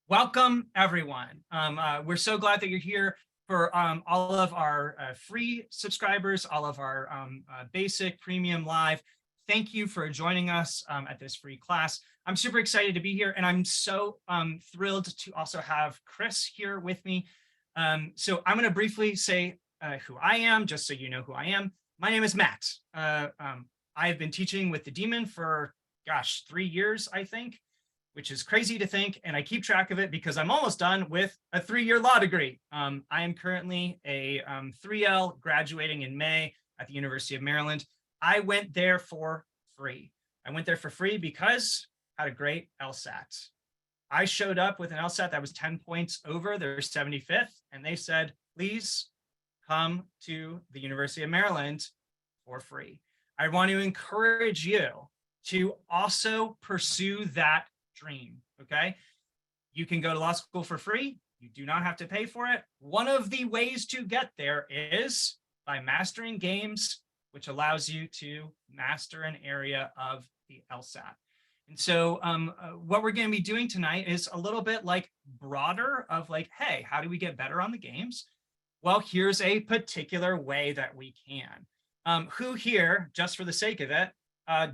Welcome, everyone. We're so glad that you're here for all of our free subscribers, all of our basic, premium, live. Thank you for joining us at this free class. I'm super excited to be here, and I'm so thrilled to also have Chris here with me. So I'm going to briefly say who I am, just so you know who I am. My name is Matt. I've been teaching with the Demon for, 3 years, I think, which is crazy to think, and I keep track of it because I'm almost done with a 3-year law degree. I am currently a 3L graduating in May at the University of Maryland. I went there for free. I went there for free because I had a great LSAT. I showed up with an LSAT that was 10 points over their 75th, and they said, please come to the University of Maryland for free. I want to encourage you to also pursue that dream. Okay, you can go to law school for free. You do not have to pay for it. One of the ways to get there is by mastering games, which allows you to master an area of the LSAT. And so what we're going to be doing tonight is a little bit like broader of like, hey, how do we get better on the games? Well, here's a particular way that we can. Who here, just for the sake of it,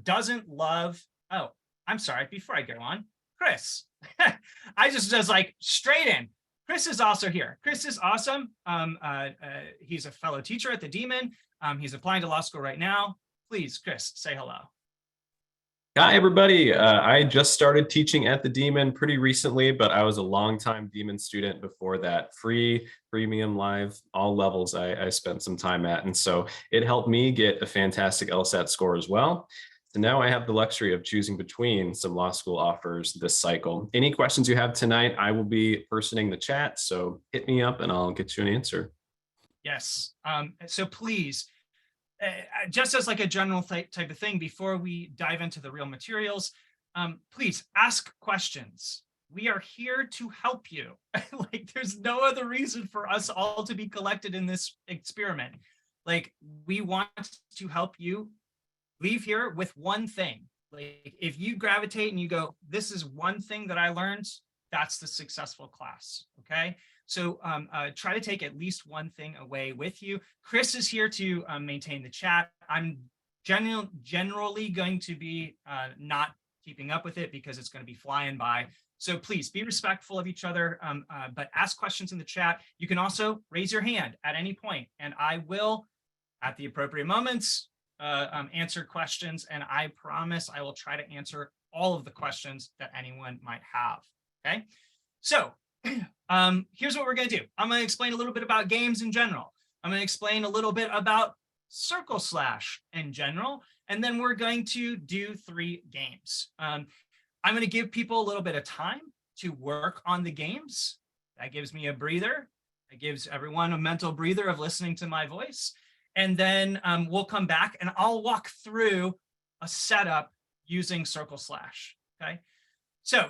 doesn't love, oh, I'm sorry, before I go on, Chris. I just like straight in. Chris is also here. Chris is awesome. He's a fellow teacher at the Demon. He's applying to law school right now. Please, Chris, say hello. Hi, everybody. I just started teaching at the Demon pretty recently, but I was a longtime Demon student before that. Free, premium, live, all levels I spent some time at. And so it helped me get a fantastic LSAT score as well. So now I have the luxury of choosing between some law school offers this cycle. Any questions you have tonight, I will be personing the chat. So hit me up and I'll get you an answer. Yes. So please, just as like a general type of thing, before we dive into the real materials, please ask questions. We are here to help you. Like, there's no other reason for us all to be collected in this experiment. Like, we want to help you leave here with one thing. Like, if you gravitate and you go, this is one thing that I learned, that's the successful class. Okay. So try to take at least one thing away with you. Chris is here to maintain the chat. I'm generally going to be not keeping up with it because it's going to be flying by. So please be respectful of each other, but ask questions in the chat. You can also raise your hand at any point, and I will, at the appropriate moments, answer questions. And I promise I will try to answer all of the questions that anyone might have. Okay, so here's what we're going to do. I'm going to explain a little bit about games in general. I'm going to explain a little bit about CircleSlash in general, and then we're going to do 3 games. I'm going to give people a little bit of time to work on the games. That gives me a breather. It gives everyone a mental breather of listening to my voice. And then we'll come back and I'll walk through a setup using CircleSlash. Okay. So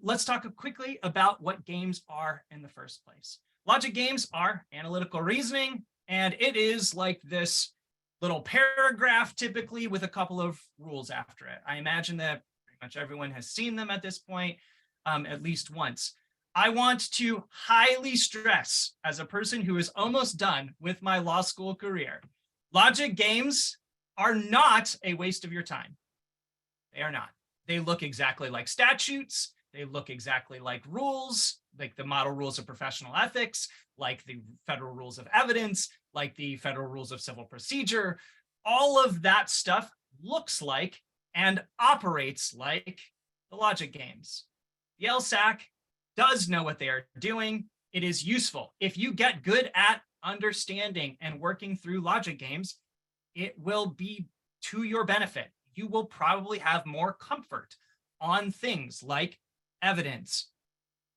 let's talk quickly about what games are in the first place. Logic games are analytical reasoning, and it is like this little paragraph typically with a couple of rules after it. I imagine that pretty much everyone has seen them at this point, at least once. I want to highly stress, as a person who is almost done with my law school career, logic games are not a waste of your time. They are not. They look exactly like statutes. They look exactly like rules, like the model rules of professional ethics, like the federal rules of evidence, like the federal rules of civil procedure. All of that stuff looks like and operates like the logic games. The LSAC does know what they are doing. It is useful. If you get good at understanding and working through logic games, it will be to your benefit. You will probably have more comfort on things like evidence,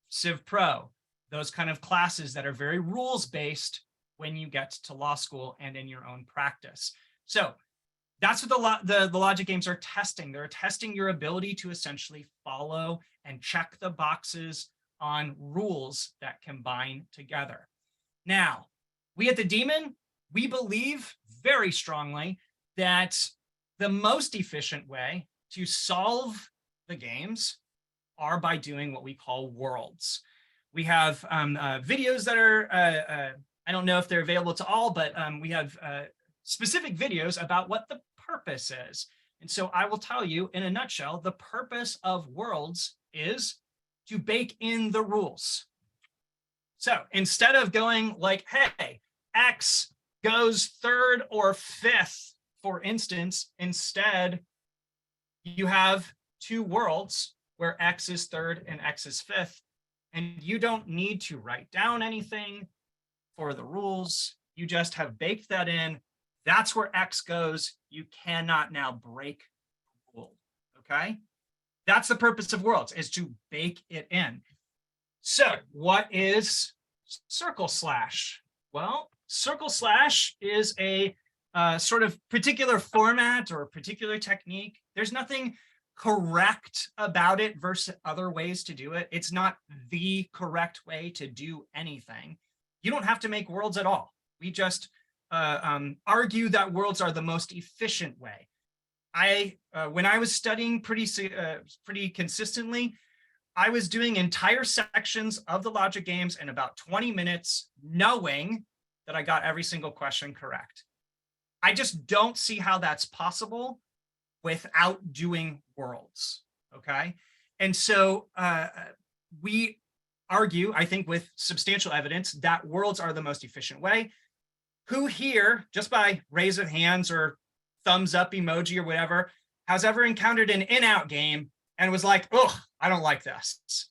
Civ Pro, those kind of classes that are very rules-based when you get to law school and in your own practice. So that's what the logic games are testing. They're testing your ability to essentially follow and check the boxes on rules that combine together. Now, we at the Demon, we believe very strongly that the most efficient way to solve the games are by doing what we call worlds. We have videos that are, I don't know if they're available to all, but we have specific videos about what the purpose is. And so I will tell you in a nutshell, the purpose of worlds is to bake in the rules. So instead of going like, hey, X goes third or fifth, for instance, instead you have two worlds where X is third and X is fifth, and you don't need to write down anything for the rules. You just have baked that in. That's where X goes. You cannot now break the rule, okay? That's the purpose of worlds, is to bake it in. So what is CircleSlash? Well, CircleSlash is a sort of particular format or a particular technique. There's nothing correct about it versus other ways to do it. It's not the correct way to do anything. You don't have to make worlds at all. We just argue that worlds are the most efficient way. When I was studying pretty consistently, I was doing entire sections of the logic games in about 20 minutes, knowing that I got every single question correct. I just don't see how that's possible without doing worlds, okay? And so we argue, I think with substantial evidence, that worlds are the most efficient way. Who here, just by raise of hands or thumbs up emoji or whatever, has ever encountered an in-out game and was like, oh, I don't like this?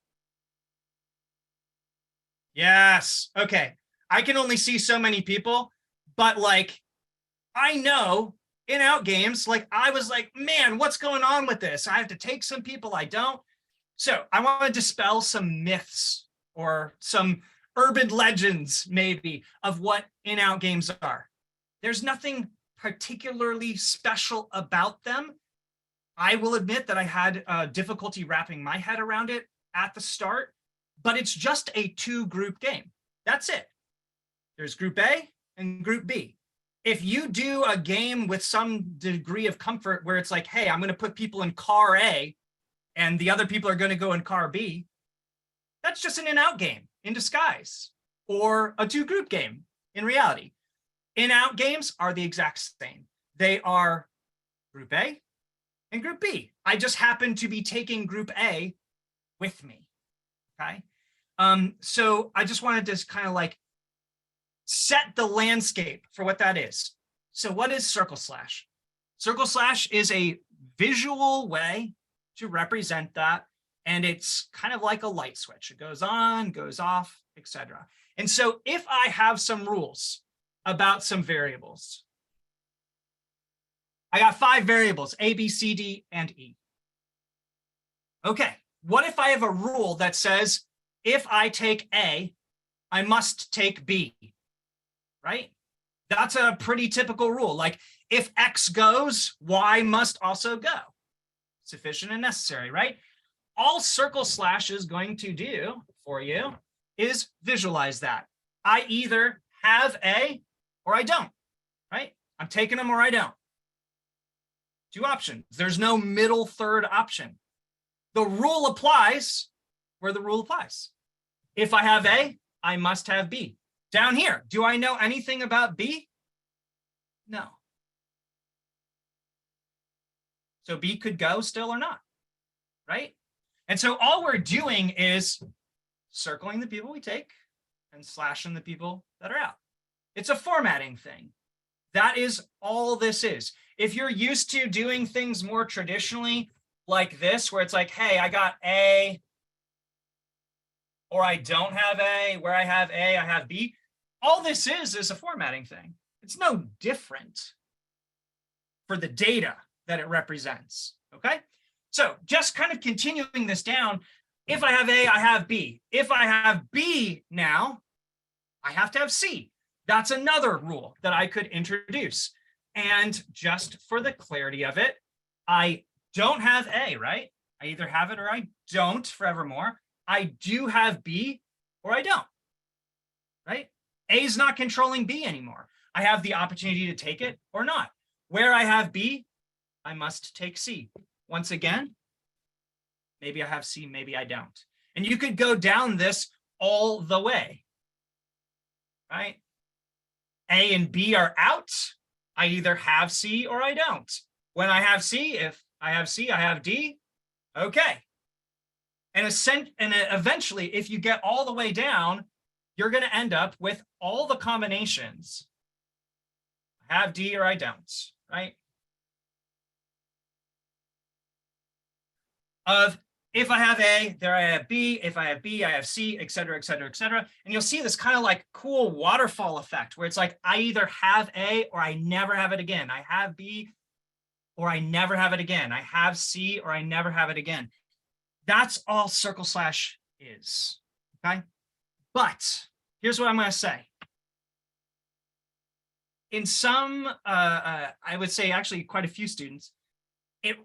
Yes, okay. I can only see so many people, but like, I know in-out games, like I was like, man, what's going on with this? I have to take some people, I don't. So I want to dispel some myths or some urban legends maybe of what in-out games are. There's nothing particularly special about them. I will admit that I had difficulty wrapping my head around it at the start, but it's just a two-group game. That's it. There's Group A and Group B. If you do a game with some degree of comfort where it's like, hey, I'm going to put people in car A and the other people are going to go in car B, that's just an in-out game in disguise, or a two-group game in reality. In-out games are the exact same. They are Group A and Group B. I just happen to be taking Group A with me, okay? So I just wanted to kind of like set the landscape for what that is. So what is CircleSlash? CircleSlash is a visual way to represent that, and it's kind of like a light switch. It goes on, goes off, etc. And so if I have some rules about some variables, I got 5 variables, A, B, C, D, and E. Okay, what if I have a rule that says, if I take A, I must take B, right? That's a pretty typical rule. Like if X goes, Y must also go. Sufficient and necessary, right? All CircleSlash is going to do for you is visualize that. I either have A or I don't, right? I'm taking them or I don't. 2 options. There's no middle third option. The rule applies where the rule applies. If I have A, I must have B. Down here, do I know anything about B? No. So B could go still or not, right? And so all we're doing is circling the people we take and slashing the people that are out. It's a formatting thing. That is all this is. If you're used to doing things more traditionally like this, where it's like, hey, I got A, or I don't have A, where I have A, I have B. All this is a formatting thing. It's no different for the data that it represents, okay? So just kind of continuing this down, if I have A, I have B. If I have B now, I have to have C. That's another rule that I could introduce. And just for the clarity of it, I don't have A, right? I either have it or I don't forevermore. I do have B or I don't, right? A is not controlling B anymore. I have the opportunity to take it or not. Where I have B, I must take C. Once again, Maybe I have C, maybe I don't. And you could go down this all the way, right? A and B are out. I either have C or I don't. When I have C, if I have C, I have D. Okay. And eventually, if you get all the way down, you're going to end up with all the combinations. I have D or I don't, right? Of if I have A, there I have B. If I have B, I have C, et cetera, et cetera, et cetera. And you'll see this kind of like cool waterfall effect where it's like I either have A or I never have it again. I have B or I never have it again. I have C or I never have it again. That's all CircleSlash is, okay? But here's what I'm going to say. In some, I would say actually quite a few students, it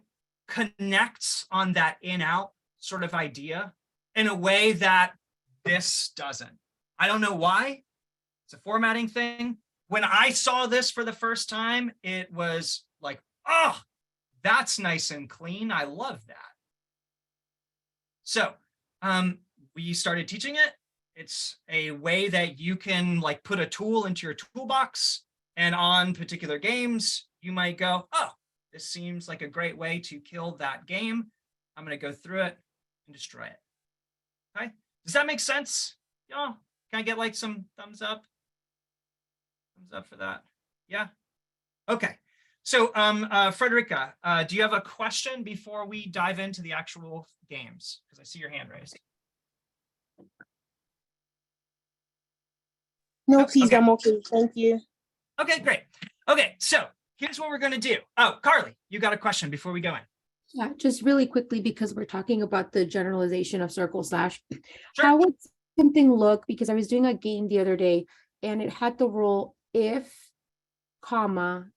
connects on that in-out sort of idea in a way that this doesn't. I don't know why. It's a formatting thing. When I saw this for the first time, it was like, oh, that's nice and clean. I love that. So we started teaching it. It's a way that you can like put a tool into your toolbox, and on particular games, you might go, oh, this seems like a great way to kill that game. I'm going to go through it and destroy it. Okay. Does that make sense? Y'all, can I get like some thumbs up? Thumbs up for that. Yeah. Okay. So Frederica, do you have a question before we dive into the actual games? Because I see your hand raised. No, please, okay. I'm okay. Thank you. Okay, great. Okay, so here's what we're going to do. Oh, Carly, you got a question before we go in. Yeah, just really quickly, because we're talking about the generalization of CircleSlash. Sure. How would something look? Because I was doing a game the other day and it had the rule if, comma,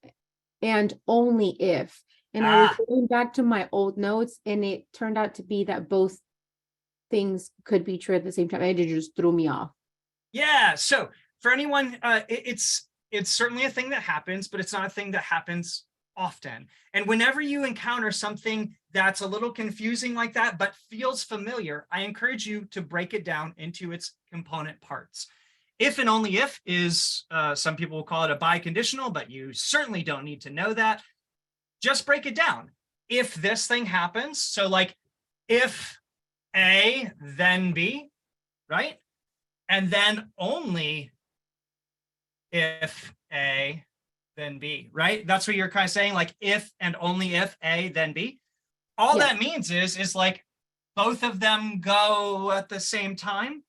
and only if. And I was going back to my old notes and it turned out to be that both things could be true at the same time. It just threw me off. Yeah, so for anyone, it's certainly a thing that happens, but it's not a thing that happens often. And whenever you encounter something that's a little confusing like that, but feels familiar, I encourage you to break it down into its component parts. If and only if is, some people will call it a biconditional, but you certainly don't need to know that. Just break it down. If this thing happens, so like if A, then B, right? And then only if A, then B, right? That's what you're kind of saying, like if and only if A, then B. All that means is like both of them go at the same time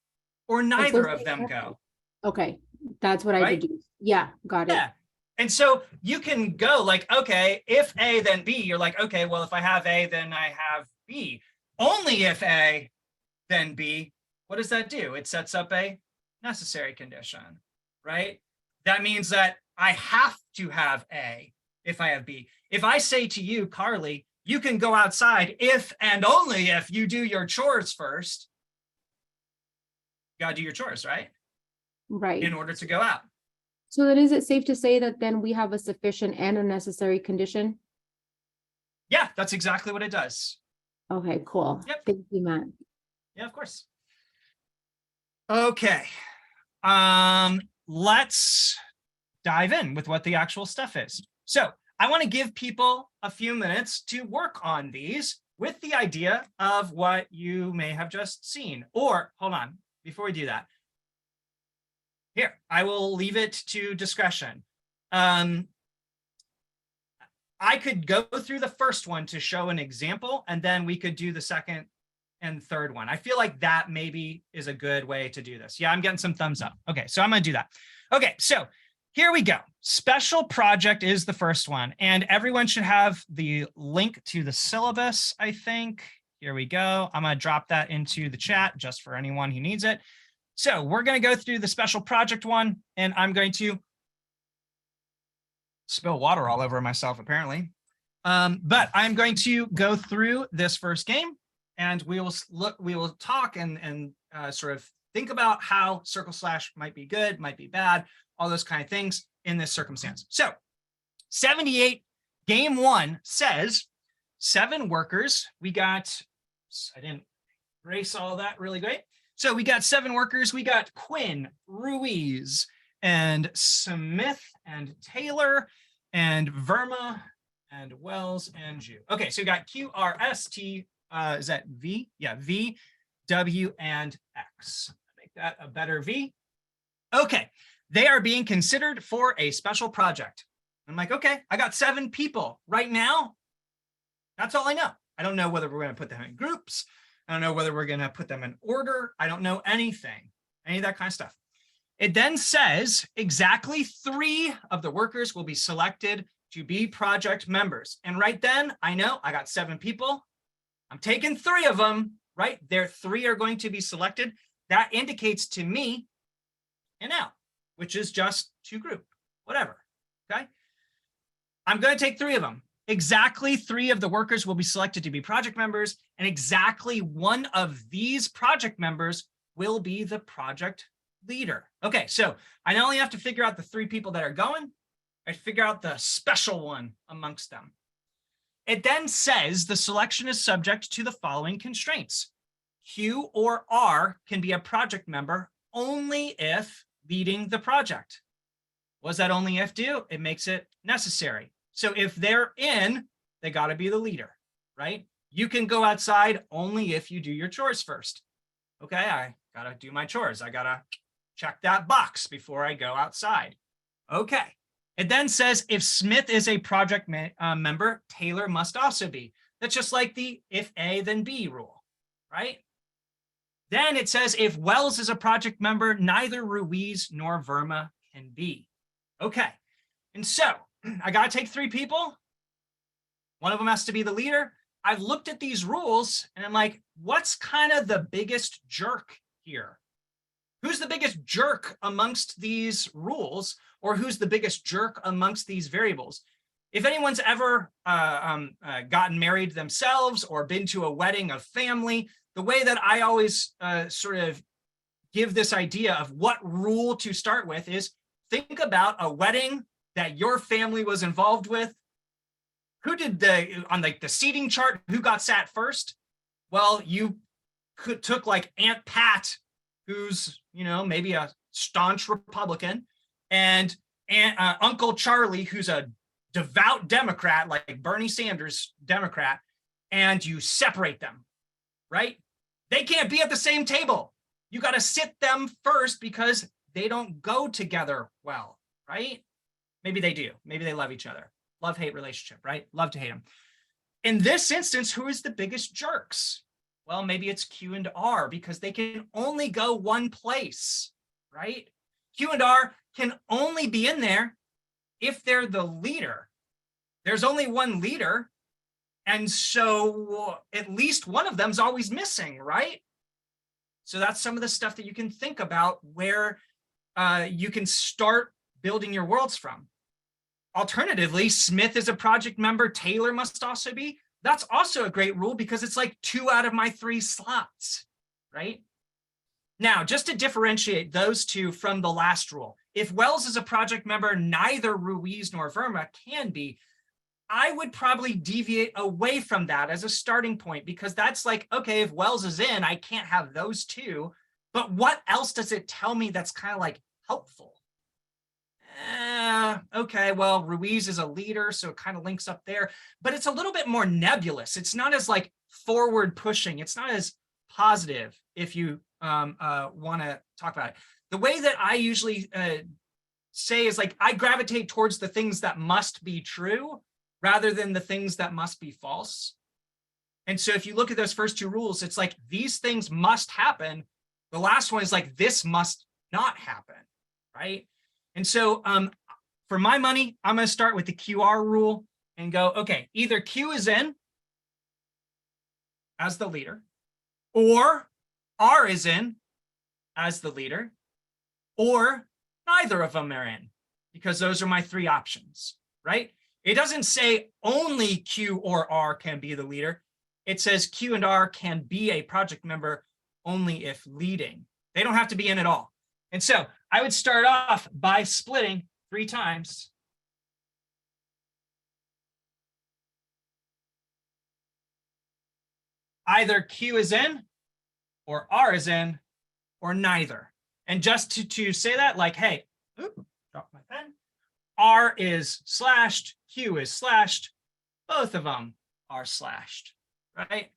or neither of them go. Okay, that's what I did. Yeah, got it. Yeah. And so you can go like, okay, if A, then B, you're like, okay, well, if I have A, then I have B. Only if A, then B. What does that do? It sets up a necessary condition, right? That means that I have to have A if I have B. If I say to you, Carly, you can go outside if and only if you do your chores first. You gotta do your chores, right? Right. In order to go out. So then is it safe to say that then we have a sufficient and a necessary condition? Yeah, that's exactly what it does. Okay, cool. Yep. Thank you, Matt. Yeah, of course. Okay. Let's dive in with what the actual stuff is. So I want to give people a few minutes to work on these with the idea of what you may have just seen. Or hold on, before we do that. Here, I will leave it to discretion. I could go through the first one to show an example, and then we could do the second and third one. I feel like that maybe is a good way to do this. Yeah, I'm getting some thumbs up. Okay, so I'm going to do that. Okay, so here we go. Special project is the first one, and everyone should have the link to the syllabus, I think. Here we go. I'm going to drop that into the chat just for anyone who needs it. So we're going to go through the special project one, and I'm going to spill water all over myself, apparently. But I'm going to go through this first game, and we will talk and sort of think about how CircleSlash might be good, might be bad, all those kind of things in this circumstance. So 78 game one says 7 workers. We got Oops, I didn't erase all that really great. So we got 7 workers. We got Quinn, Ruiz, and Smith, and Taylor, and Verma, and Wells, and Jew. Okay, so we got Q, R, S, T, is that V? Yeah, V, W, and X. Make that a better V. Okay, they are being considered for a special project. I'm like, okay, I got 7 people right now. That's all I know. I don't know whether we're going to put them in groups. I don't know whether we're going to put them in order. I don't know anything, any of that kind of stuff. It then says exactly 3 of the workers will be selected to be project members. And right then, I know I got 7 people. I'm taking 3 of them, right? There 3 are going to be selected. That indicates to me an out, which is just to group, whatever, okay? I'm going to take 3 of them. Exactly 3 of the workers will be selected to be project members, and exactly 1 of these project members will be the project leader. Okay, so I not only have to figure out the 3 people that are going, I figure out the special one amongst them. It then says the selection is subject to the following constraints. Q or R can be a project member only if leading the project. What does that only if do? It makes it necessary. So if they're in, they got to be the leader, right? You can go outside only if you do your chores first. Okay, I got to do my chores. I got to check that box before I go outside. Okay. It then says if Smith is a project member, Taylor must also be. That's just like the if A, then B rule, right? Then it says if Wells is a project member, neither Ruiz nor Verma can be. Okay. And so I got to take 3 people. One of them has to be the leader. I've looked at these rules and I'm like, what's kind of the biggest jerk here? Who's the biggest jerk amongst these rules, or who's the biggest jerk amongst these variables? If anyone's ever gotten married themselves or been to a wedding of family, the way that I always sort of give this idea of what rule to start with is think about a wedding that your family was involved with. Who did on like the seating chart, who got sat first? Well, you took like Aunt Pat, who's, you know, maybe a staunch Republican, and Uncle Charlie, who's a devout Democrat, like Bernie Sanders Democrat, and you separate them, right? They can't be at the same table. You got to sit them first because they don't go together well, right? Maybe they do. Maybe they love each other. Love-hate relationship, right? Love to hate them. In this instance, who is the biggest jerks? Well, maybe it's Q and R because they can only go one place, right? Q and R can only be in there if they're the leader. There's only one leader, and so at least one of them's always missing, right? So that's some of the stuff that you can think about where you can start building your worlds from. Alternatively, Smith is a project member, Taylor must also be. That's also a great rule because it's like 2 out of my 3 slots, right? Now, just to differentiate those 2 from the last rule, if Wells is a project member, neither Ruiz nor Verma can be. I would probably deviate away from that as a starting point because that's like, okay, if Wells is in, I can't have those 2. But what else does it tell me that's kind of like helpful? Okay, well, Ruiz is a leader, so it kind of links up there, but it's a little bit more nebulous. It's not as like forward pushing. It's not as positive if you want to talk about it. The way that I usually say is like, I gravitate towards the things that must be true rather than the things that must be false. And so if you look at those first 2 rules, it's like, these things must happen. The last one is like, this must not happen, right? And so for my money, I'm going to start with the QR rule and go, okay, either Q is in as the leader, or R is in as the leader, or neither of them are in, because those are my 3 options, right? It doesn't say only Q or R can be the leader. It says Q and R can be a project member only if leading. They don't have to be in at all. And so I would start off by splitting 3 times. either Q is in or R is in or neither. And just to say that, like, hey, oops, drop my pen. R is slashed, Q is slashed, both of them are slashed, right?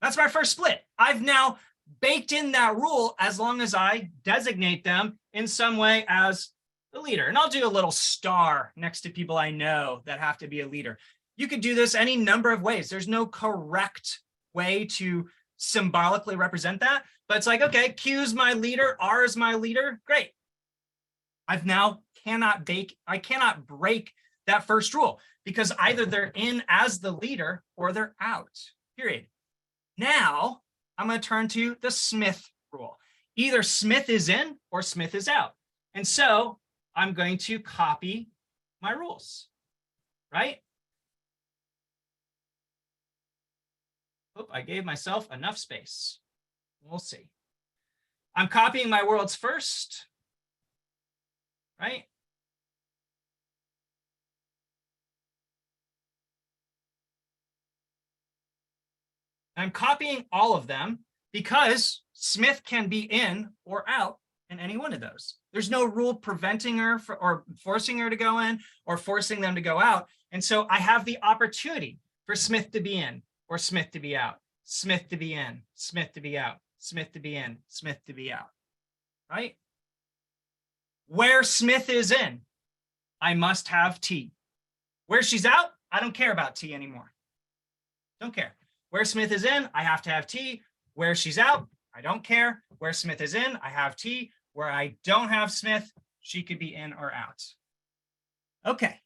That's my first split. I've now baked in that rule as long as I designate them in some way as the leader. And I'll do a little star next to people I know that have to be a leader. You could do this any number of ways. There's no correct way to symbolically represent that, but it's like, okay, Q is my leader, R is my leader, great. I've now I cannot break that first rule because either they're in as the leader or they're out, period. Now I'm going to turn to the Smith rule. Either Smith is in or Smith is out. And so I'm going to copy my rules, right? Oop, I gave myself enough space. We'll see. I'm copying my worlds first, right? I'm copying all of them because Smith can be in or out in any one of those. There's no rule preventing her or forcing her to go in or forcing them to go out. And so I have the opportunity for Smith to be in or Smith to be out, Smith to be in, Smith to be out, Smith to be in, Smith to be out, right? Where Smith is in, I must have T. Where she's out, I don't care about T anymore. Don't care. Where Smith is in, I have to have T. Where she's out, I don't care. Where Smith is in, I have T. Where I don't have Smith, she could be in or out. Okay.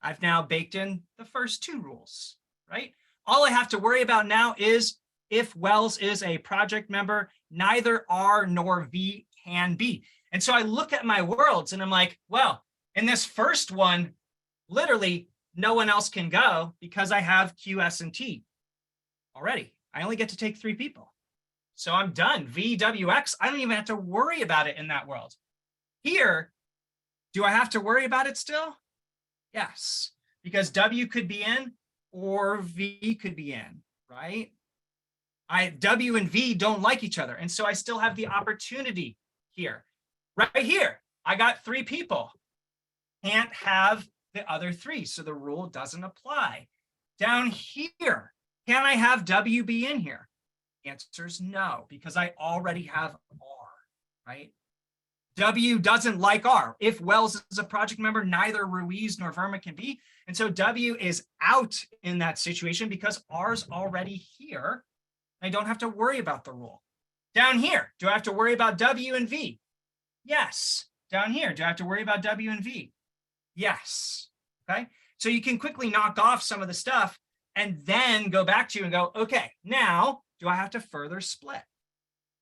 I've now baked in the first two rules, right? All I have to worry about now is if Wells is a project member, neither R nor V can be. And so I look at my worlds and I'm like, well, in this first one, literally no one else can go because I have Q, S, and T already. I only get to take 3 people. So I'm done. V, W, X, I don't even have to worry about it in that world. Here, do I have to worry about it still? Yes, because W could be in or V could be in, right? W and V don't like each other. And so I still have the opportunity here. Right here, I got 3 people. Can't have the other 3, so the rule doesn't apply. Down here, can I have W be in here? Answer is no, because I already have R, right? W doesn't like R. If Wells is a project member, neither Ruiz nor Verma can be. And so W is out in that situation because R's already here. I don't have to worry about the rule. Down here, do I have to worry about W and V? Yes. Down here, do I have to worry about W and V? Yes. Okay. So you can quickly knock off some of the stuff and then go back to and go, okay, now do I have to further split?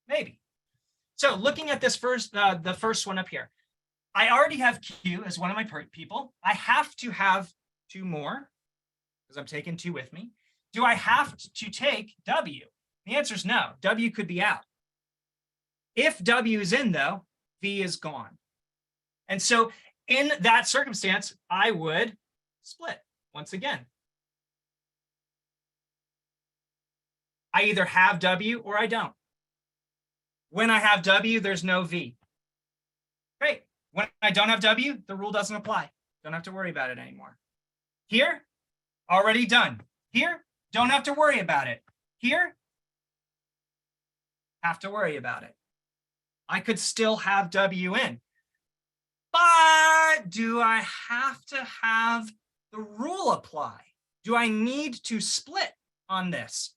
Maybe. So looking at this first, the first one up here, I already have Q as one of my people. I have to have 2 more because I'm taking 2 with me. Do I have to take W? The answer is no. W could be out. If W is in, though, V is gone. And so in that circumstance, I would split once again. I either have W or I don't. When I have W, there's no V. Great. When I don't have W, the rule doesn't apply. Don't have to worry about it anymore. Here, already done. Here, don't have to worry about it. Here, have to worry about it. I could still have W in. But do I have to have the rule apply? Do I need to split on this?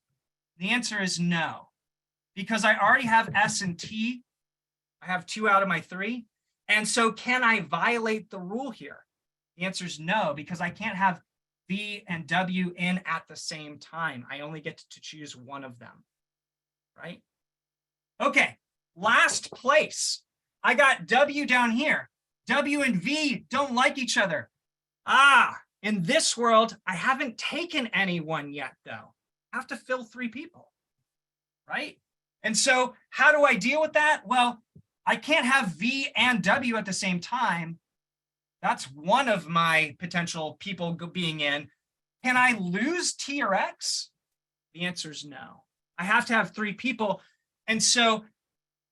The answer is no, because I already have S and T. I have 2 out of my 3. And so can I violate the rule here? The answer is no, because I can't have V and W in at the same time. I only get to choose one of them, right? Okay, last place. I got W down here. W and V don't like each other. In this world, I haven't taken anyone yet, though. I have to fill 3 people, right? And so how do I deal with that? Well, I can't have V and W at the same time. That's one of my potential people being in. Can I lose T or X? The answer is no. I have to have 3 people. And so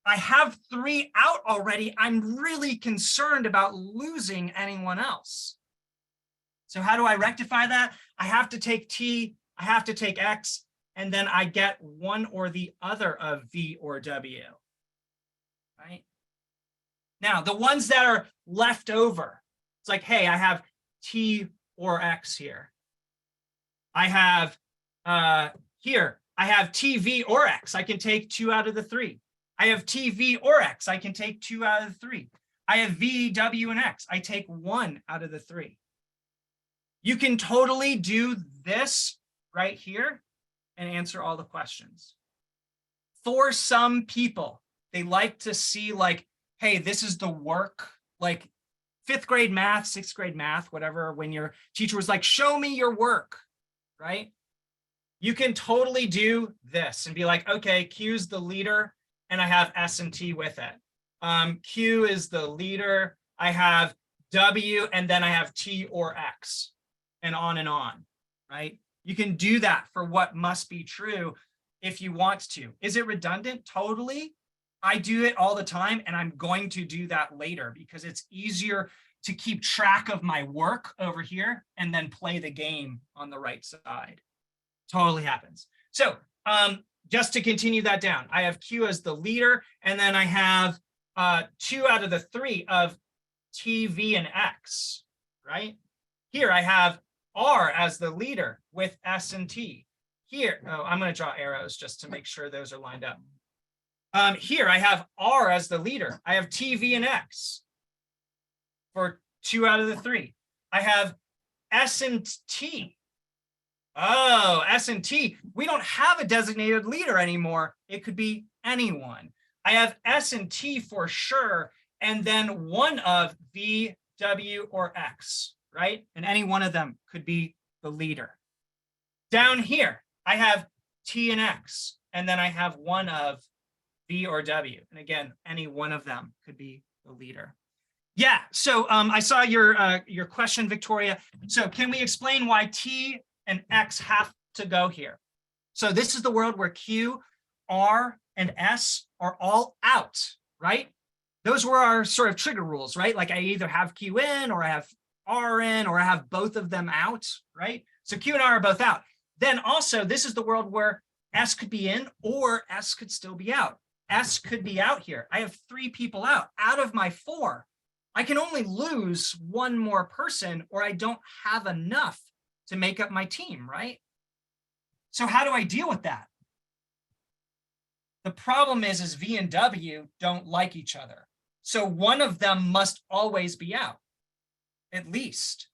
I have 3 out already. I'm really concerned about losing anyone else. So how do I rectify that? I have to take T, I have to take X, and then I get one or the other of V or W, right? Now, the ones that are left over, it's like, hey, I have T or X here. I have here, I have TV or X. I can take 2 out of the 3. I have TV or X. I can take 2 out of the 3. I have V, W, and X. I take 1 out of the 3. You can totally do this right here and answer all the questions. For some people, they like to see like, hey, this is the work, like 5th grade math, 6th grade math, whatever, when your teacher was like, show me your work, right? You can totally do this and be like, okay, Q's the leader and I have S and T with it. Q is the leader, I have W, and then I have T or X, and on, right? You can do that for what must be true if you want to. Is it redundant? Totally. I do it all the time, and I'm going to do that later because it's easier to keep track of my work over here and then play the game on the right side. Totally happens. So just to continue that down, I have Q as the leader, and then I have 2 out of the 3 of T, V, and X, right? Here I have R as the leader with S and T. Here, oh, I'm going to draw arrows just to make sure those are lined up. Here I have R as the leader. I have T, V, and X for 2 out of the 3. I have S and T. Oh, S and T. We don't have a designated leader anymore. It could be anyone. I have S and T for sure, and then one of V, W, or X, right? And any one of them could be the leader. Down here, I have T and X, and then I have one of V or W. And again, any one of them could be the leader. Yeah, so I saw your question, Victoria. So can we explain why T and X have to go here? So this is the world where Q, R, and S are all out, right? Those were our sort of trigger rules, right? Like I either have Q in, or I have R in, or I have both of them out, right? So Q and R are both out. Then also, this is the world where S could be in, or S could still be out. S could be out here. I have 3 people out. Out of my 4, I can only lose 1 more person, or I don't have enough to make up my team, right? So how do I deal with that? The problem is V and W don't like each other. So one of them must always be out, at least.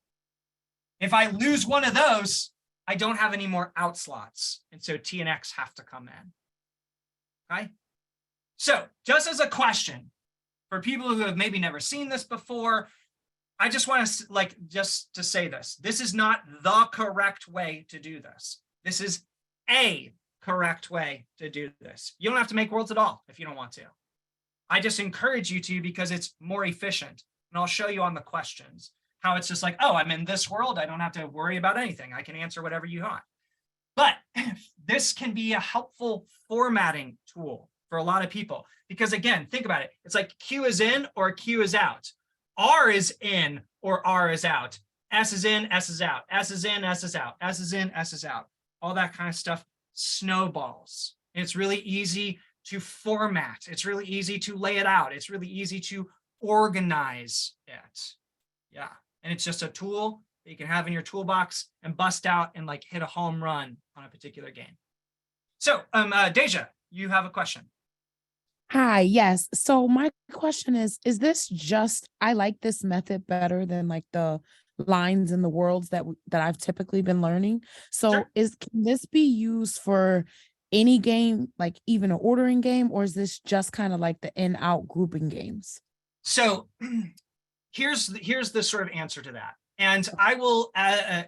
If I lose one of those, I don't have any more out slots. And so T and X have to come in. Okay. So just as a question for people who have maybe never seen this before, I just want to just to say this. This is not the correct way to do this. This is a correct way to do this. You don't have to make worlds at all if you don't want to. I just encourage you to because it's more efficient. And I'll show you on the questions how it's just like, oh, I'm in this world. I don't have to worry about anything. I can answer whatever you want. But this can be a helpful formatting tool for a lot of people. Because again, think about it. It's like Q is in or Q is out. R is in or R is out. S is in, S is out. S is in, S is out. S is in, S is out. All that kind of stuff snowballs. And it's really easy to format. It's really easy to lay it out. It's really easy to organize it. Yeah. And it's just a tool that you can have in your toolbox and bust out and like hit a home run on a particular game. So Deja, you have a question. Hi, yes. So my question is this just, I like this method better than like the lines and the worlds that I've typically been learning. So Sure. Can this be used for any game, like even an ordering game, or is this just kind of like the in-out grouping games? So here's the sort of answer to that. And I will,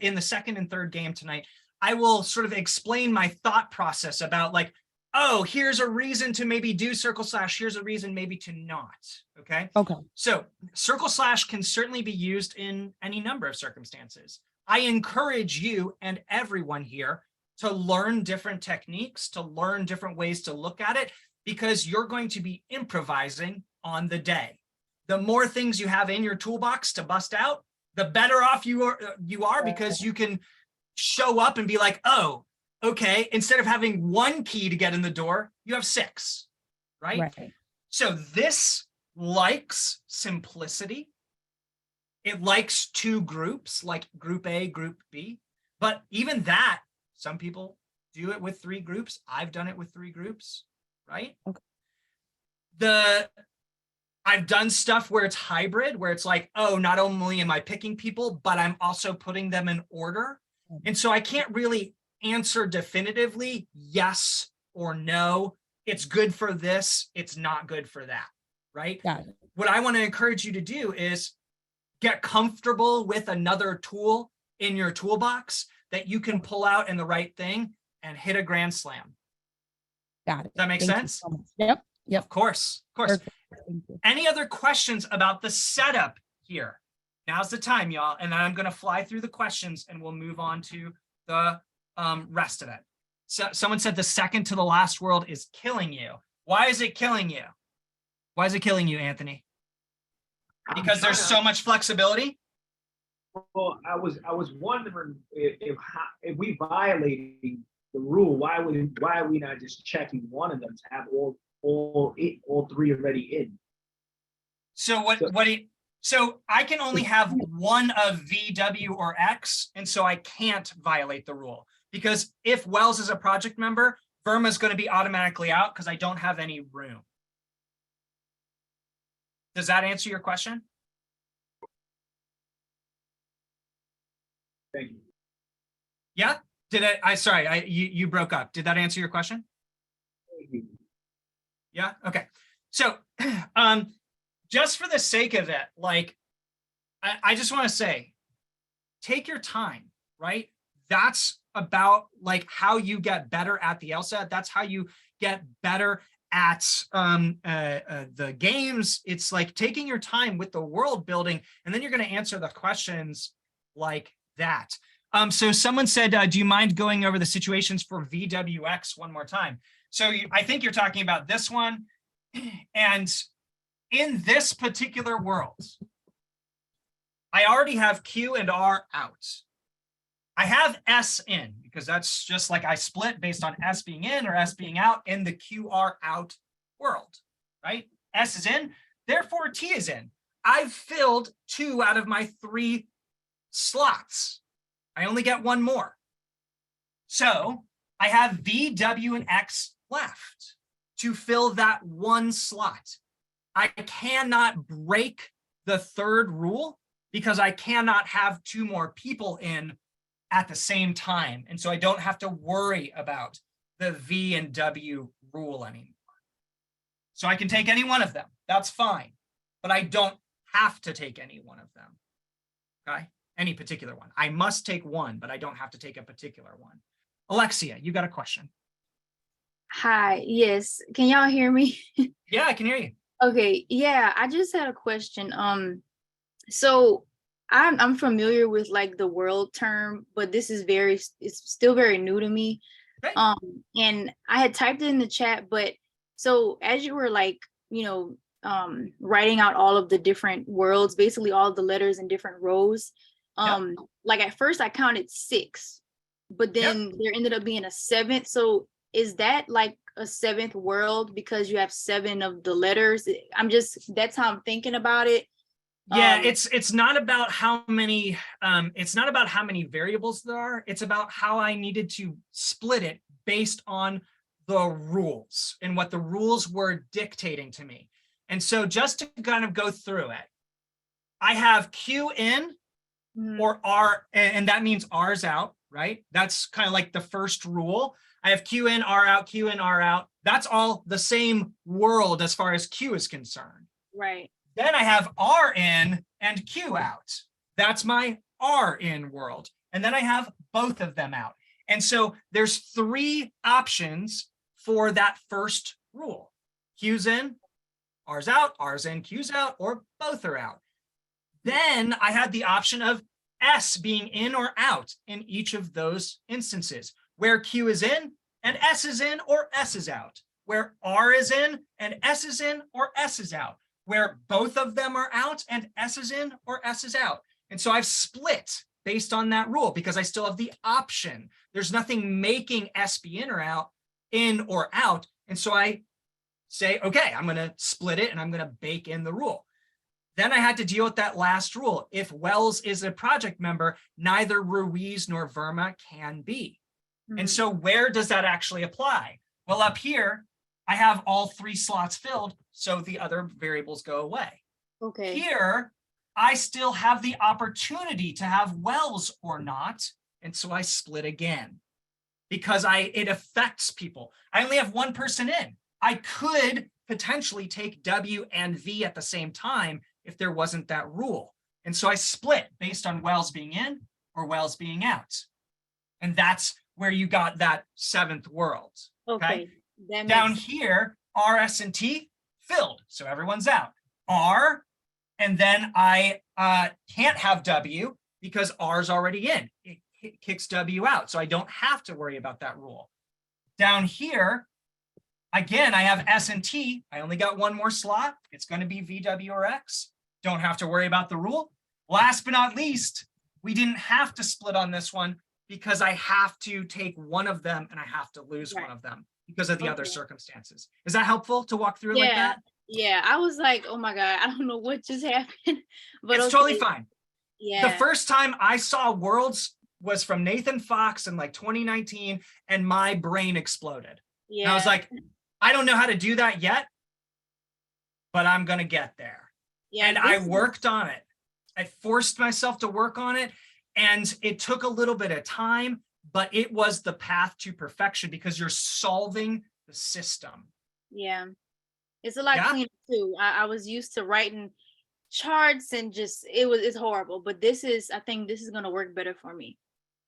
in the second and third game tonight, I will sort of explain my thought process about like, oh, here's a reason to maybe do CircleSlash. Here's a reason maybe to not. Okay. Okay. So CircleSlash can certainly be used in any number of circumstances. I encourage you and everyone here to learn different techniques, to learn different ways to look at it, because you're going to be improvising on the day. The more things you have in your toolbox to bust out, the better off you are because you can show up and be like, oh, okay, instead of having one key to get in the door, you have 6, right? Right. So this likes simplicity. It likes 2 groups, like group A, group B. But even that, some people do it with 3 groups. I've done it with 3 groups, right? Okay. I've done stuff where it's hybrid, where it's like, oh, not only am I picking people, but I'm also putting them in order. And so I can't really answer definitively yes or no. It's good for this. It's not good for that, right? Got it. What I want to encourage you to do is get comfortable with another tool in your toolbox that you can pull out in the right thing and hit a grand slam. Got it. Does that make Thank you sense? so much. Yep. Yep. Of course, of course. Perfect. Thank you. Any other questions about the setup here? Now's the time, y'all. And then I'm going to fly through the questions and we'll move on to the rest of it. So someone said the second to the last world is killing you. Why is it killing you? Why is it killing you, Anthony? Because there's so much flexibility. Well, I was wondering if we violating the rule, why are we not just checking one of them to have all 3 already in? So I can only have one of V, W, or X, and so I can't violate the rule. Because if Wells is a project member, Verma is going to be automatically out because I don't have any room. Does that answer your question? Thank you. Yeah? You broke up. Did that answer your question? Thank you. Yeah? Okay. So just for the sake of it, like, I just want to say, take your time, right? That's about like how you get better at the LSAT. That's how you get better at the games. It's like taking your time with the world building, and then you're going to answer the questions like that. So someone said, do you mind going over the situations for VWX one more time? So I think you're talking about this one. And in this particular world, I already have Q and R out. I have S in because that's just like I split based on S being in or S being out in the QR out world, right? S is in, therefore T is in. I've filled 2 out of my 3 slots. I only get 1 more. So I have V, W, and X left to fill that 1 slot. I cannot break the 3rd rule because I cannot have 2 more people in at the same time. And so I don't have to worry about the V and W rule anymore. So I can take any one of them. That's fine. But I don't have to take any one of them. Okay? Any particular one. I must take one, but I don't have to take a particular one. Alexia, you got a question? Hi, yes. Can y'all hear me? Yeah, I can hear you. Okay, yeah, I just had a question. So I'm familiar with like the world term, but this is it's still very new to me. Okay. And I had typed it in the chat, but so as you were like, writing out all of the different worlds, basically all of the letters in different rows, like at first I counted 6, but then there ended up being a 7th. So is that like a 7th world because you have 7 of the letters? That's how I'm thinking about it. Yeah, it's not about how many variables there are. It's about how I needed to split it based on the rules and what the rules were dictating to me. And so just to kind of go through it, I have Q in or R, and that means R's out, right? That's kind of like the first rule. I have Q in, R out, Q in, R out. That's all the same world as far as Q is concerned. Right. Then I have R in and Q out. That's my R in world. And then I have both of them out. And so there's 3 options for that first rule. Q's in, R's out, R's in, Q's out, or both are out. Then I had the option of S being in or out in each of those instances. where Q is in and S is in or S is out, where R is in and S is in or S is out, where both of them are out and S is in or S is out. And so I've split based on that rule because I still have the option. There's nothing making S be in or out. And so I say, okay, I'm going to split it and I'm going to bake in the rule. Then I had to deal with that last rule. If Wells is a project member, neither Ruiz nor Verma can be. And so where does that actually apply? Well, up here, I have all 3 slots filled, so the other variables go away. Okay. Here, I still have the opportunity to have Wells or not, and so I split again because it affects people. I only have one person in. I could potentially take W and V at the same time if there wasn't that rule. And so I split based on Wells being in or Wells being out. And that's where you got that 7th world. Okay. That Down makes here, R, S, and T filled. So everyone's out. R, and then I can't have W because R's already in. It kicks W out. So I don't have to worry about that rule. Down here, again, I have S and T. I only got one more slot. It's going to be V, W, or X. Don't have to worry about the rule. Last but not least, we didn't have to split on this one because I have to take one of them and I have to lose one of them because of the other circumstances. Is that helpful to walk through like that? Yeah, I was like, oh my God, I don't know what just happened. But It's totally fine. Yeah. The first time I saw Worlds was from Nathan Fox in like 2019 and my brain exploded. Yeah. And I was like, I don't know how to do that yet, but I'm going to get there. Yeah. And I worked on it. I forced myself to work on it. And it took a little bit of time, but it was the path to perfection because you're solving the system. Yeah. It's a lot cleaner too. I was used to writing charts and just, it's horrible. But I think this is going to work better for me.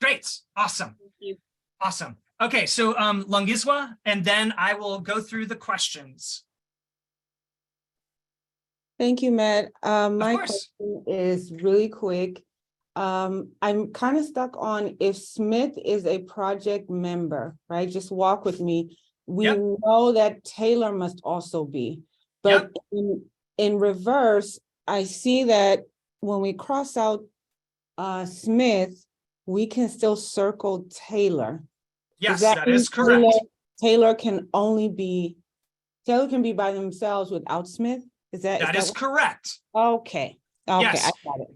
Great. Awesome. Thank you. Awesome. Okay, so Lungiswa, and then I will go through the questions. Thank you, Matt. My course. question is really quick. I'm kind of stuck on if Smith is a project member, right? Just walk with me. We know that Taylor must also be, but in reverse, I see that when we cross out Smith, we can still circle Taylor. Yes, that is correct. Taylor can be by themselves without Smith. That is correct. Okay. Yes. I got it.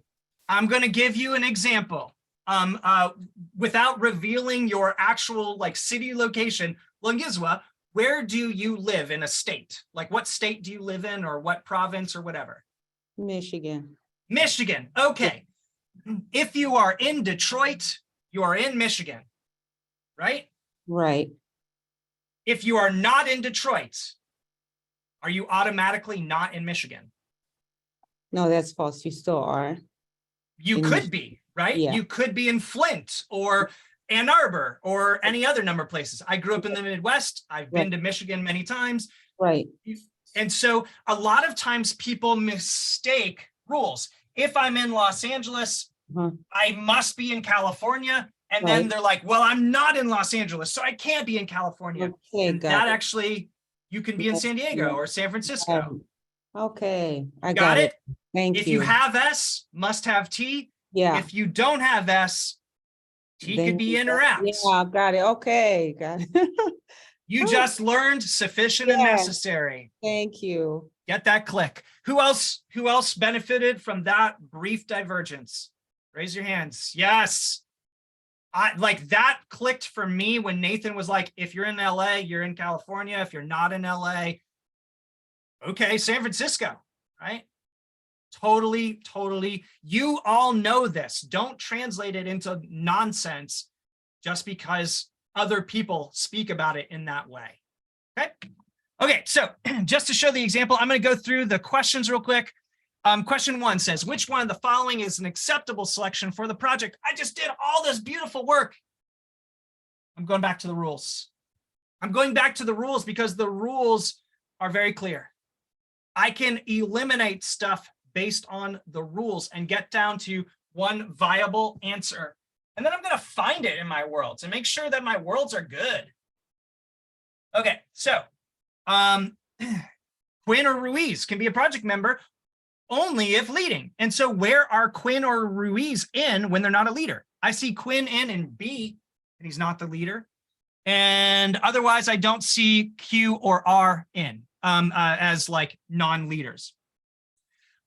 I'm going to give you an example. Without revealing your actual like city location, Lungiswa, where do you live in a state? Like what state do you live in or what province or whatever? Michigan. Michigan. Okay. If you are in Detroit, you are in Michigan, right? Right. If you are not in Detroit, are you automatically not in Michigan? No, that's false. You still are. You could be, right? Yeah. You could be in Flint or Ann Arbor or any other number of places. I grew up in the Midwest. I've been to Michigan many times. Right. And so a lot of times people mistake rules. If I'm in Los Angeles, I must be in California. And then they're like, well, I'm not in Los Angeles, so I can't be in California. Okay, and that actually, you can be in San Diego or San Francisco. Okay, I got it. Thank you. If you have S, must have T. Yeah. If you don't have S, T could be in or out. Yeah, got it. Okay, got it. You just learned sufficient and necessary. Thank you. Get that click. Who else benefited from that brief divergence? Raise your hands. Yes. Like that clicked for me when Nathan was like, if you're in LA, you're in California. If you're not in LA, okay, San Francisco, right? Totally. You all know this. Don't translate it into nonsense just because other people speak about it in that way. Okay, so just to show the example, I'm going to go through the questions real quick. Question 1 says, which one of the following is an acceptable selection for the project? I just did all this beautiful work. I'm going back to the rules. I'm going back to the rules because the rules are very clear. I can eliminate stuff based on the rules and get down to one viable answer. And then I'm going to find it in my worlds and make sure that my worlds are good. Okay, so Quinn or Ruiz can be a project member only if leading. And so where are Quinn or Ruiz in when they're not a leader? I see Quinn in B, and he's not the leader. And otherwise, I don't see Q or R in as like non-leaders.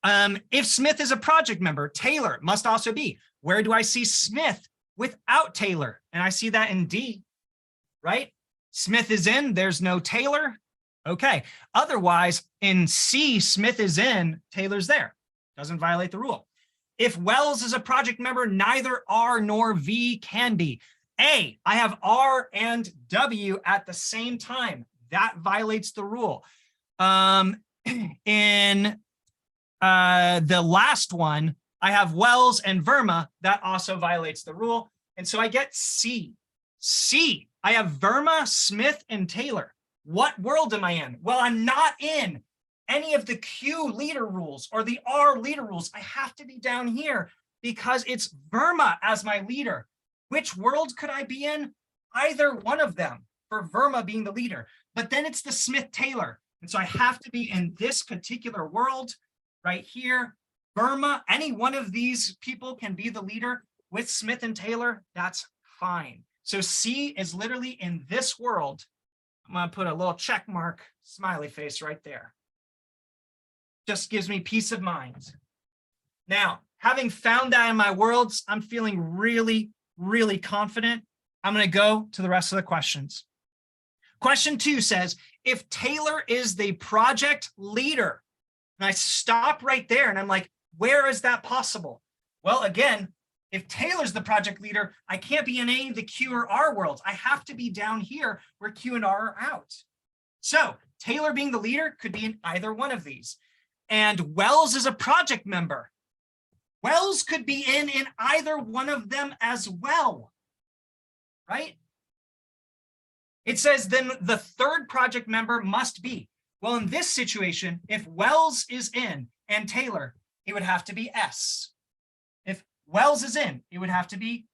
If Smith is a project member, Taylor must also be. Where do I see Smith without Taylor? And I see that in D, right? Smith is in, there's no Taylor. Okay. Otherwise, in C, Smith is in, Taylor's there. Doesn't violate the rule. If Wells is a project member, neither R nor V can be. A, I have R and W at the same time. That violates the rule. In the last one, I have Wells and Verma. That also violates the rule. And so I get C. C, I have Verma, Smith, and Taylor. What world am I in? Well, I'm not in any of the Q leader rules or the R leader rules. I have to be down here because it's Verma as my leader. Which world could I be in? Either one of them for Verma being the leader, but then it's the Smith-Taylor. And so I have to be in this particular world right here. Verma, any one of these people can be the leader with Smith and Taylor. That's fine. So C is literally in this world. I'm going to put a little check mark, smiley face right there. Just gives me peace of mind. Now, having found that in my worlds, I'm feeling really, really confident. I'm going to go to the rest of the questions. Question 2 says, if Taylor is the project leader, and I stop right there and I'm like, where is that possible? Well, again, if Taylor's the project leader, I can't be in any of the Q or R worlds. I have to be down here where Q and R are out. So Taylor being the leader could be in either one of these. And Wells is a project member. Wells could be in either one of them as well, right? It says then the third project member must be. Well, in this situation, if Wells is in and Taylor, it would have to be S. If Wells is in, it would have to be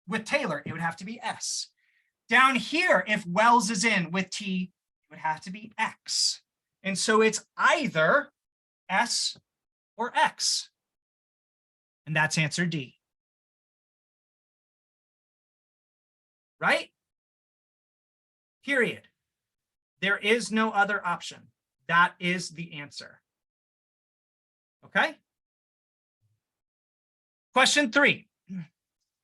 with Taylor, it would have to be S. Down here, if Wells is in with T, it would have to be X. And so it's either S or X. And that's answer D. Right? Period. There is no other option. That is the answer. Okay? Question 3.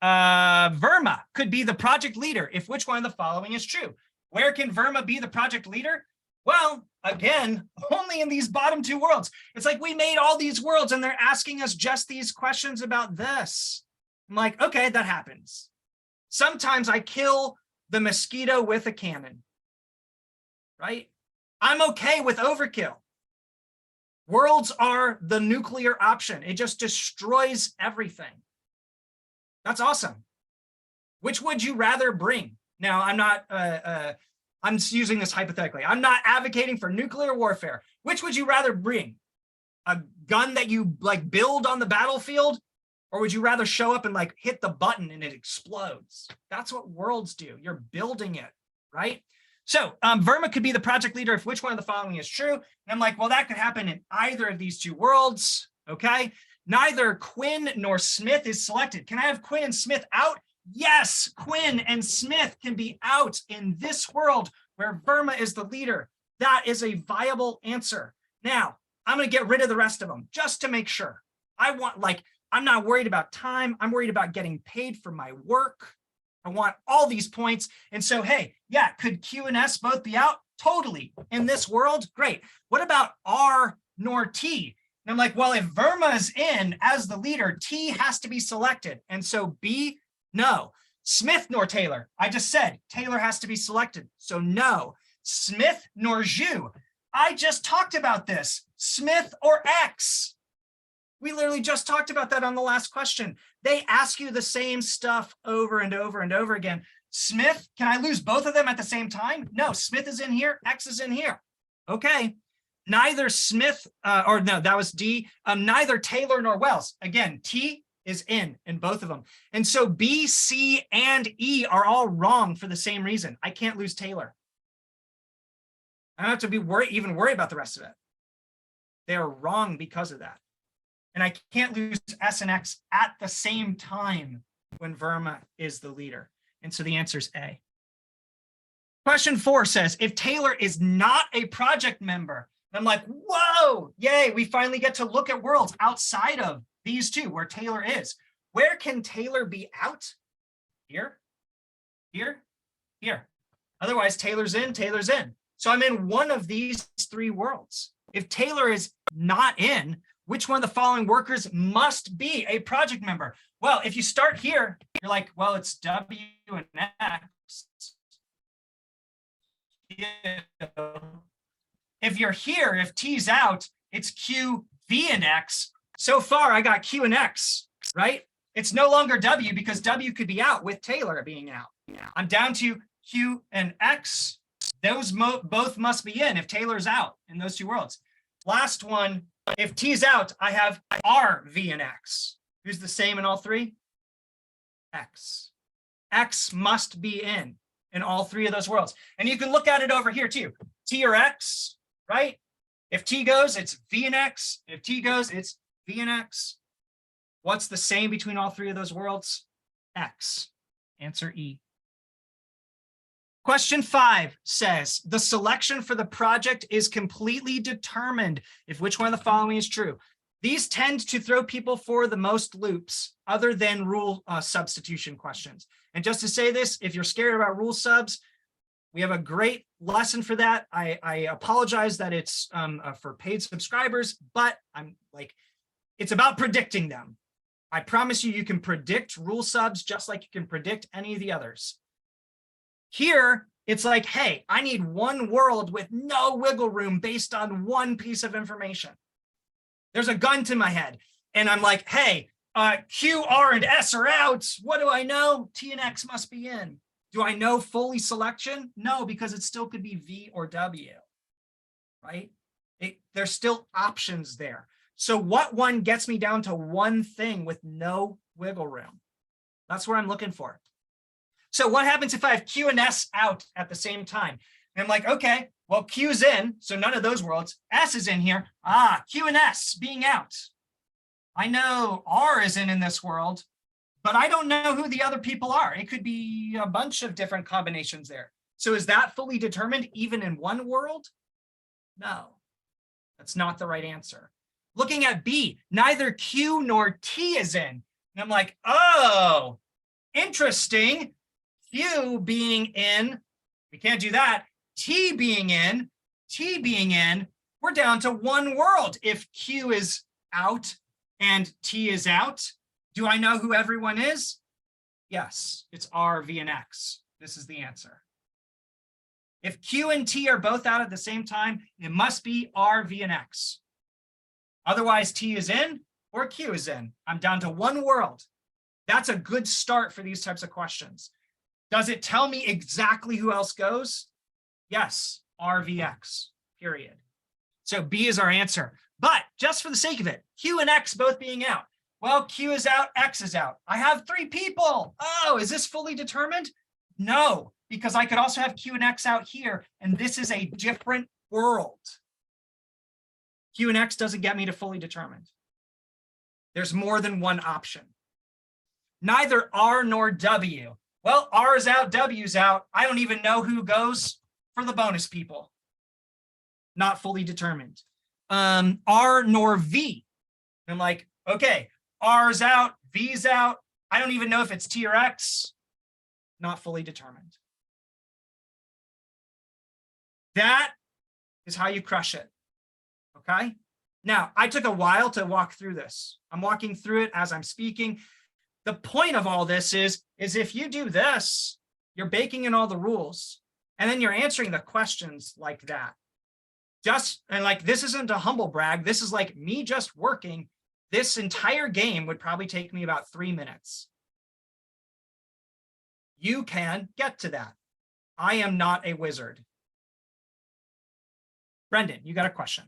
Verma could be the project leader if which one of the following is true. Where can Verma be the project leader? Well, again, only in these bottom 2 worlds. It's like we made all these worlds and they're asking us just these questions about this. I'm like, okay, that happens. Sometimes I kill the mosquito with a cannon, right? I'm okay with overkill. Worlds are the nuclear option. It just destroys everything. That's awesome. Which would you rather bring? Now, I'm not, I'm using this hypothetically. I'm not advocating for nuclear warfare. Which would you rather bring? A gun that you like build on the battlefield? Or would you rather show up and like hit the button and it explodes? That's what worlds do. You're building it, right? So Verma could be the project leader if which one of the following is true. And I'm like, well, that could happen in either of these 2 worlds, okay? Neither Quinn nor Smith is selected. Can I have Quinn and Smith out? Yes, Quinn and Smith can be out in this world where Verma is the leader. That is a viable answer. Now, I'm going to get rid of the rest of them just to make sure. I'm not worried about time. I'm worried about getting paid for my work. I want all these points. And so, hey, yeah, could Q and S both be out? Totally. In this world, great. What about R nor T? And I'm like, well, if Verma is in as the leader, T has to be selected. And so B, no. Smith nor Taylor. I just said Taylor has to be selected. So no. Smith nor Zhu. I just talked about this. Smith or X. We literally just talked about that on the last question. They ask you the same stuff over and over and over again. Smith, can I lose both of them at the same time? No, Smith is in here, X is in here. Okay, neither Smith, or no, that was D, neither Taylor nor Wells. Again, T is in both of them. And so B, C, and E are all wrong for the same reason. I can't lose Taylor. I don't have to be even worry about the rest of it. They are wrong because of that. And I can't lose S and X at the same time when Verma is the leader. And so the answer is A. Question 4 says, if Taylor is not a project member, I'm like, whoa, yay, we finally get to look at worlds outside of these two where Taylor is. Where can Taylor be out? Here, here, here. Otherwise, Taylor's in, Taylor's in. So I'm in one of these 3 worlds. If Taylor is not in, which one of the following workers must be a project member? Well, if you start here, you're like, well, it's W and X. If you're here, if T's out, it's Q, V, and X. So far, I got Q and X, right? It's no longer W because W could be out with Taylor being out. I'm down to Q and X. Those both must be in if Taylor's out in those 2 worlds. Last one, if T's out, I have R, V, and X. Who's the same in all 3? X. X must be in all 3 of those worlds. And you can look at it over here too. T or X, right? If T goes, it's V and X. If T goes, it's V and X. What's the same between all 3 of those worlds? X. Answer E. Question 5 says, the selection for the project is completely determined if which one of the following is true. These tend to throw people for the most loops other than rule substitution questions. And just to say this, if you're scared about rule subs, we have a great lesson for that. I apologize that it's for paid subscribers, but I'm like, it's about predicting them. I promise you, you can predict rule subs just like you can predict any of the others. Here, it's like, hey, I need one world with no wiggle room based on one piece of information. There's a gun to my head, and I'm like, hey, Q, R, and S are out. What do I know? T and X must be in. Do I know fully selection? No, because it still could be V or W, right? There's still options there. So what one gets me down to one thing with no wiggle room? That's what I'm looking for. So what happens if I have Q and S out at the same time? And I'm like, okay, well, Q's in, so none of those worlds. S is in here. Q and S being out. I know R is in this world, but I don't know who the other people are. It could be a bunch of different combinations there. So is that fully determined even in one world? No, that's not the right answer. Looking at B, neither Q nor T is in. And I'm like, oh, interesting. Q being in, we can't do that. T being in, T being in, we're down to one world. If Q is out and T is out, do I know who everyone is? Yes, it's R, V, and X. This is the answer. If Q and T are both out at the same time, it must be R, V, and X. Otherwise, T is in or Q is in. I'm down to one world. That's a good start for these types of questions. Does it tell me exactly who else goes? Yes, R, V, X, period. So B is our answer. But just for the sake of it, Q and X both being out. Well, Q is out, X is out. I have 3 people. Oh, is this fully determined? No, because I could also have Q and X out here, and this is a different world. Q and X doesn't get me to fully determined. There's more than one option. Neither R nor W. Well, R is out, W's out. I don't even know who goes for the bonus people. Not fully determined. R nor V. I'm like, okay, R's out, V's out. I don't even know if it's T or X. Not fully determined. That is how you crush it. Okay. Now, I took a while to walk through this. I'm walking through it as I'm speaking. The point of all this is if you do this, you're baking in all the rules, and then you're answering the questions like that. And like, this isn't a humble brag. This is like me just working. This entire game would probably take me about 3 minutes. You can get to that. I am not a wizard. Brendan, you got a question.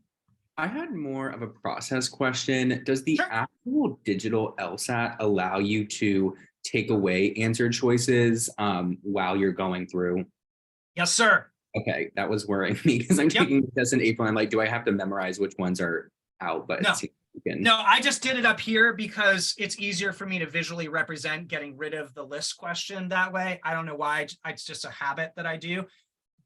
I had more of a process question. Does the Sure. actual digital LSAT allow you to take away answer choices while you're going through? Yes, sir. Okay, that was worrying me because I'm Yep. taking the test in April. I'm like, do I have to memorize which ones are out? But No. it seems you can. No, I just did it up here because it's easier for me to visually represent getting rid of the list question that way. I don't know why, it's just a habit that I do.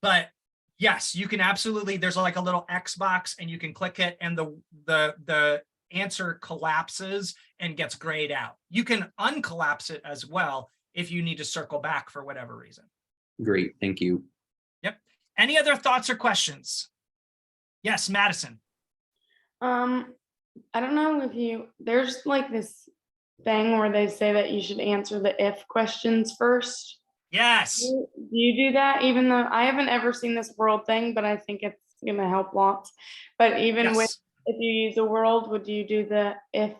But yes, you can absolutely, there's like a little X box and you can click it and the answer collapses and gets grayed out. You can uncollapse it as well if you need to circle back for whatever reason. Great, thank you. Yep. Any other thoughts or questions? Yes, Madison. I don't know if there's like this thing where they say that you should answer the if questions first. Yes. Do you do that? Even though I haven't ever seen this world thing, but I think it's gonna help lots. But even with, Yes. if you use a world, would you do the if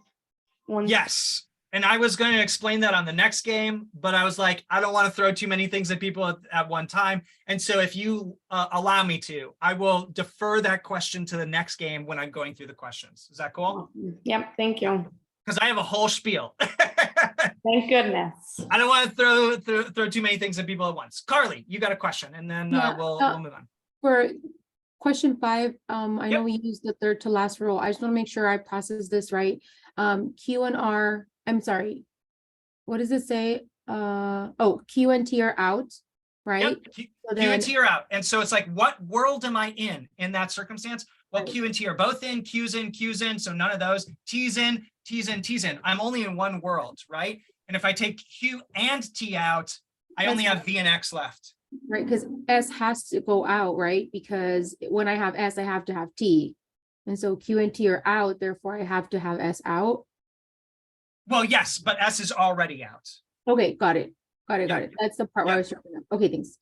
one? Yes. And I was going to explain that on the next game, but I was like, I don't want to throw too many things at people at one time. And so if you allow me to, I will defer that question to the next game when I'm going through the questions. Is that cool? Yep, thank you. Because I have a whole spiel. Thank goodness. I don't want to throw too many things at people at once. Carly, you got a question, and then Yeah, we'll move on. For question 5, I Yep. know we used the third to last rule. I just want to make sure I process this right. Q and R, I'm sorry. What does it say? Q and T are out, right? Yep. Q and T are out. And so it's like, what world am I in that circumstance? Well, Right. Q and T are both in, Q's in, so none of those. T's in, T's in, T's in. I'm only in one world, right? And if I take Q and T out, I only have V and X left. Right, because S has to go out, right? Because when I have S, I have to have T. And so Q and T are out, therefore I have to have S out. Well, yes, but S is already out. Okay, got it. Got Yeah. it. That's the part where I Yeah. was tripping up. Okay, thanks.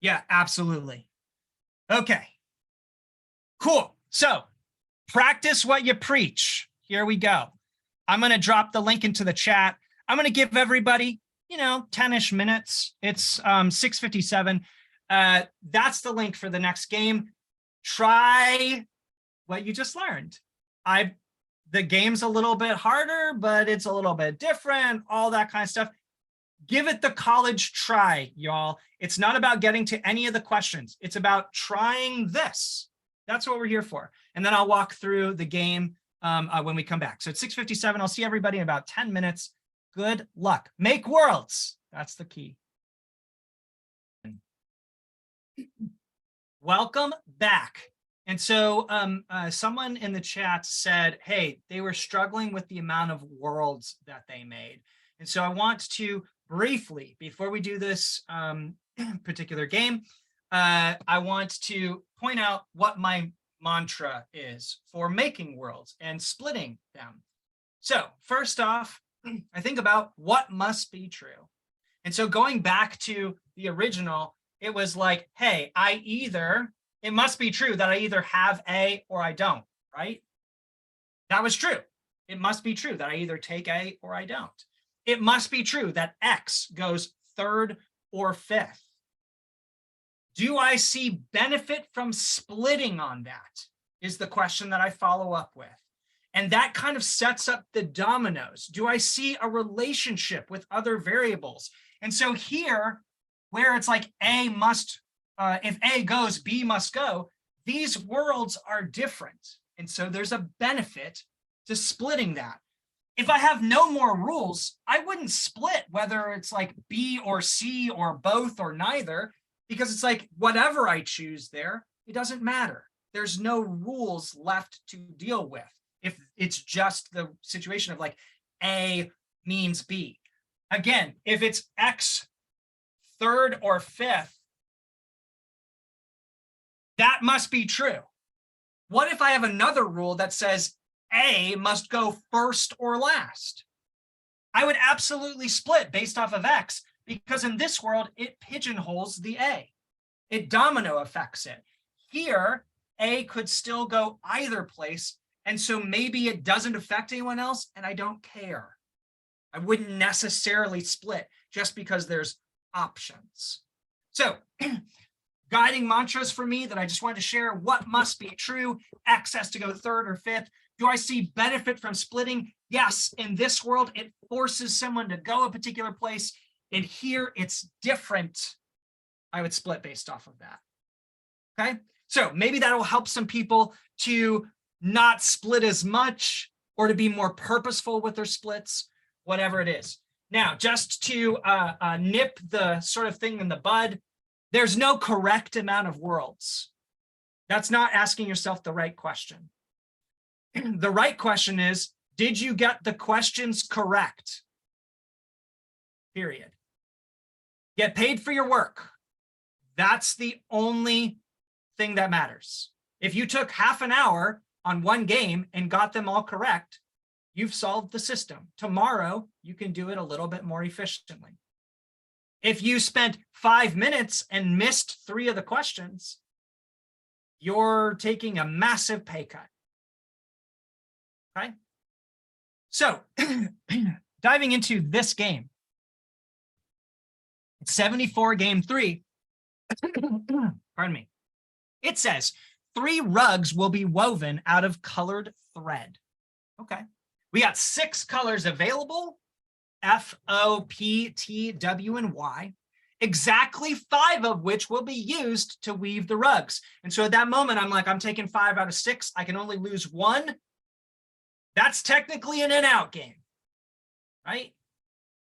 Yeah, absolutely. Okay. Cool. So practice what you preach. Here we go. I'm going to drop the link into the chat. I'm going to give everybody, 10-ish minutes. It's 6:57. That's the link for the next game. Try what you just learned. The game's a little bit harder, but it's a little bit different, all that kind of stuff. Give it the college try, y'all. It's not about getting to any of the questions. It's about trying this. That's what we're here for. And then I'll walk through the game when we come back. So it's 6:57. I'll see everybody in about 10 minutes. Good luck. Make worlds. That's the key. Welcome back. And so someone in the chat said, hey, they were struggling with the amount of worlds that they made. And so I want to briefly, before we do this particular game, I want to point out what my mantra is for making worlds and splitting them. So first off, I think about what must be true. And so going back to the original, it was like, hey, it must be true that I either have A or I don't, right? That was true. It must be true that I either take A or I don't. It must be true that X goes third or fifth. Do I see benefit from splitting on that? Is the question that I follow up with. And that kind of sets up the dominoes. Do I see a relationship with other variables? And so here, where it's like A must, if A goes, B must go, these worlds are different. And so there's a benefit to splitting that. If I have no more rules, I wouldn't split whether it's like B or C or both or neither, because it's like whatever I choose there, it doesn't matter. There's no rules left to deal with if it's just the situation of like A means B. Again, if it's X third or fifth, that must be true. What if I have another rule that says A must go first or last? I would absolutely split based off of X, because in this world, it pigeonholes the A. It domino affects it. Here, A could still go either place, and so maybe it doesn't affect anyone else, and I don't care. I wouldn't necessarily split just because there's options. So guiding mantras for me that I just wanted to share. What must be true? Access to go third or fifth. Do I see benefit from splitting? Yes, in this world, it forces someone to go a particular place. And here it's different. I would split based off of that. Okay, so maybe that will help some people to not split as much or to be more purposeful with their splits, whatever it is. Now, just to nip the sort of thing in the bud, there's no correct amount of worlds. That's not asking yourself the right question. The right question is, did you get the questions correct? Period. Get paid for your work. That's the only thing that matters. If you took half an hour on one game and got them all correct, you've solved the system. Tomorrow, you can do it a little bit more efficiently. If you spent 5 minutes and missed 3 of the questions, you're taking a massive pay cut. Okay? So, diving into this game, it's 74 game 3. Pardon me. It says 3 rugs will be woven out of colored thread. Okay. We got 6 colors available, F, O, P, T, W, and Y, exactly 5 of which will be used to weave the rugs. And so at that moment, I'm like, I'm taking 5 out of 6. I can only lose 1. That's technically an in-out game, right?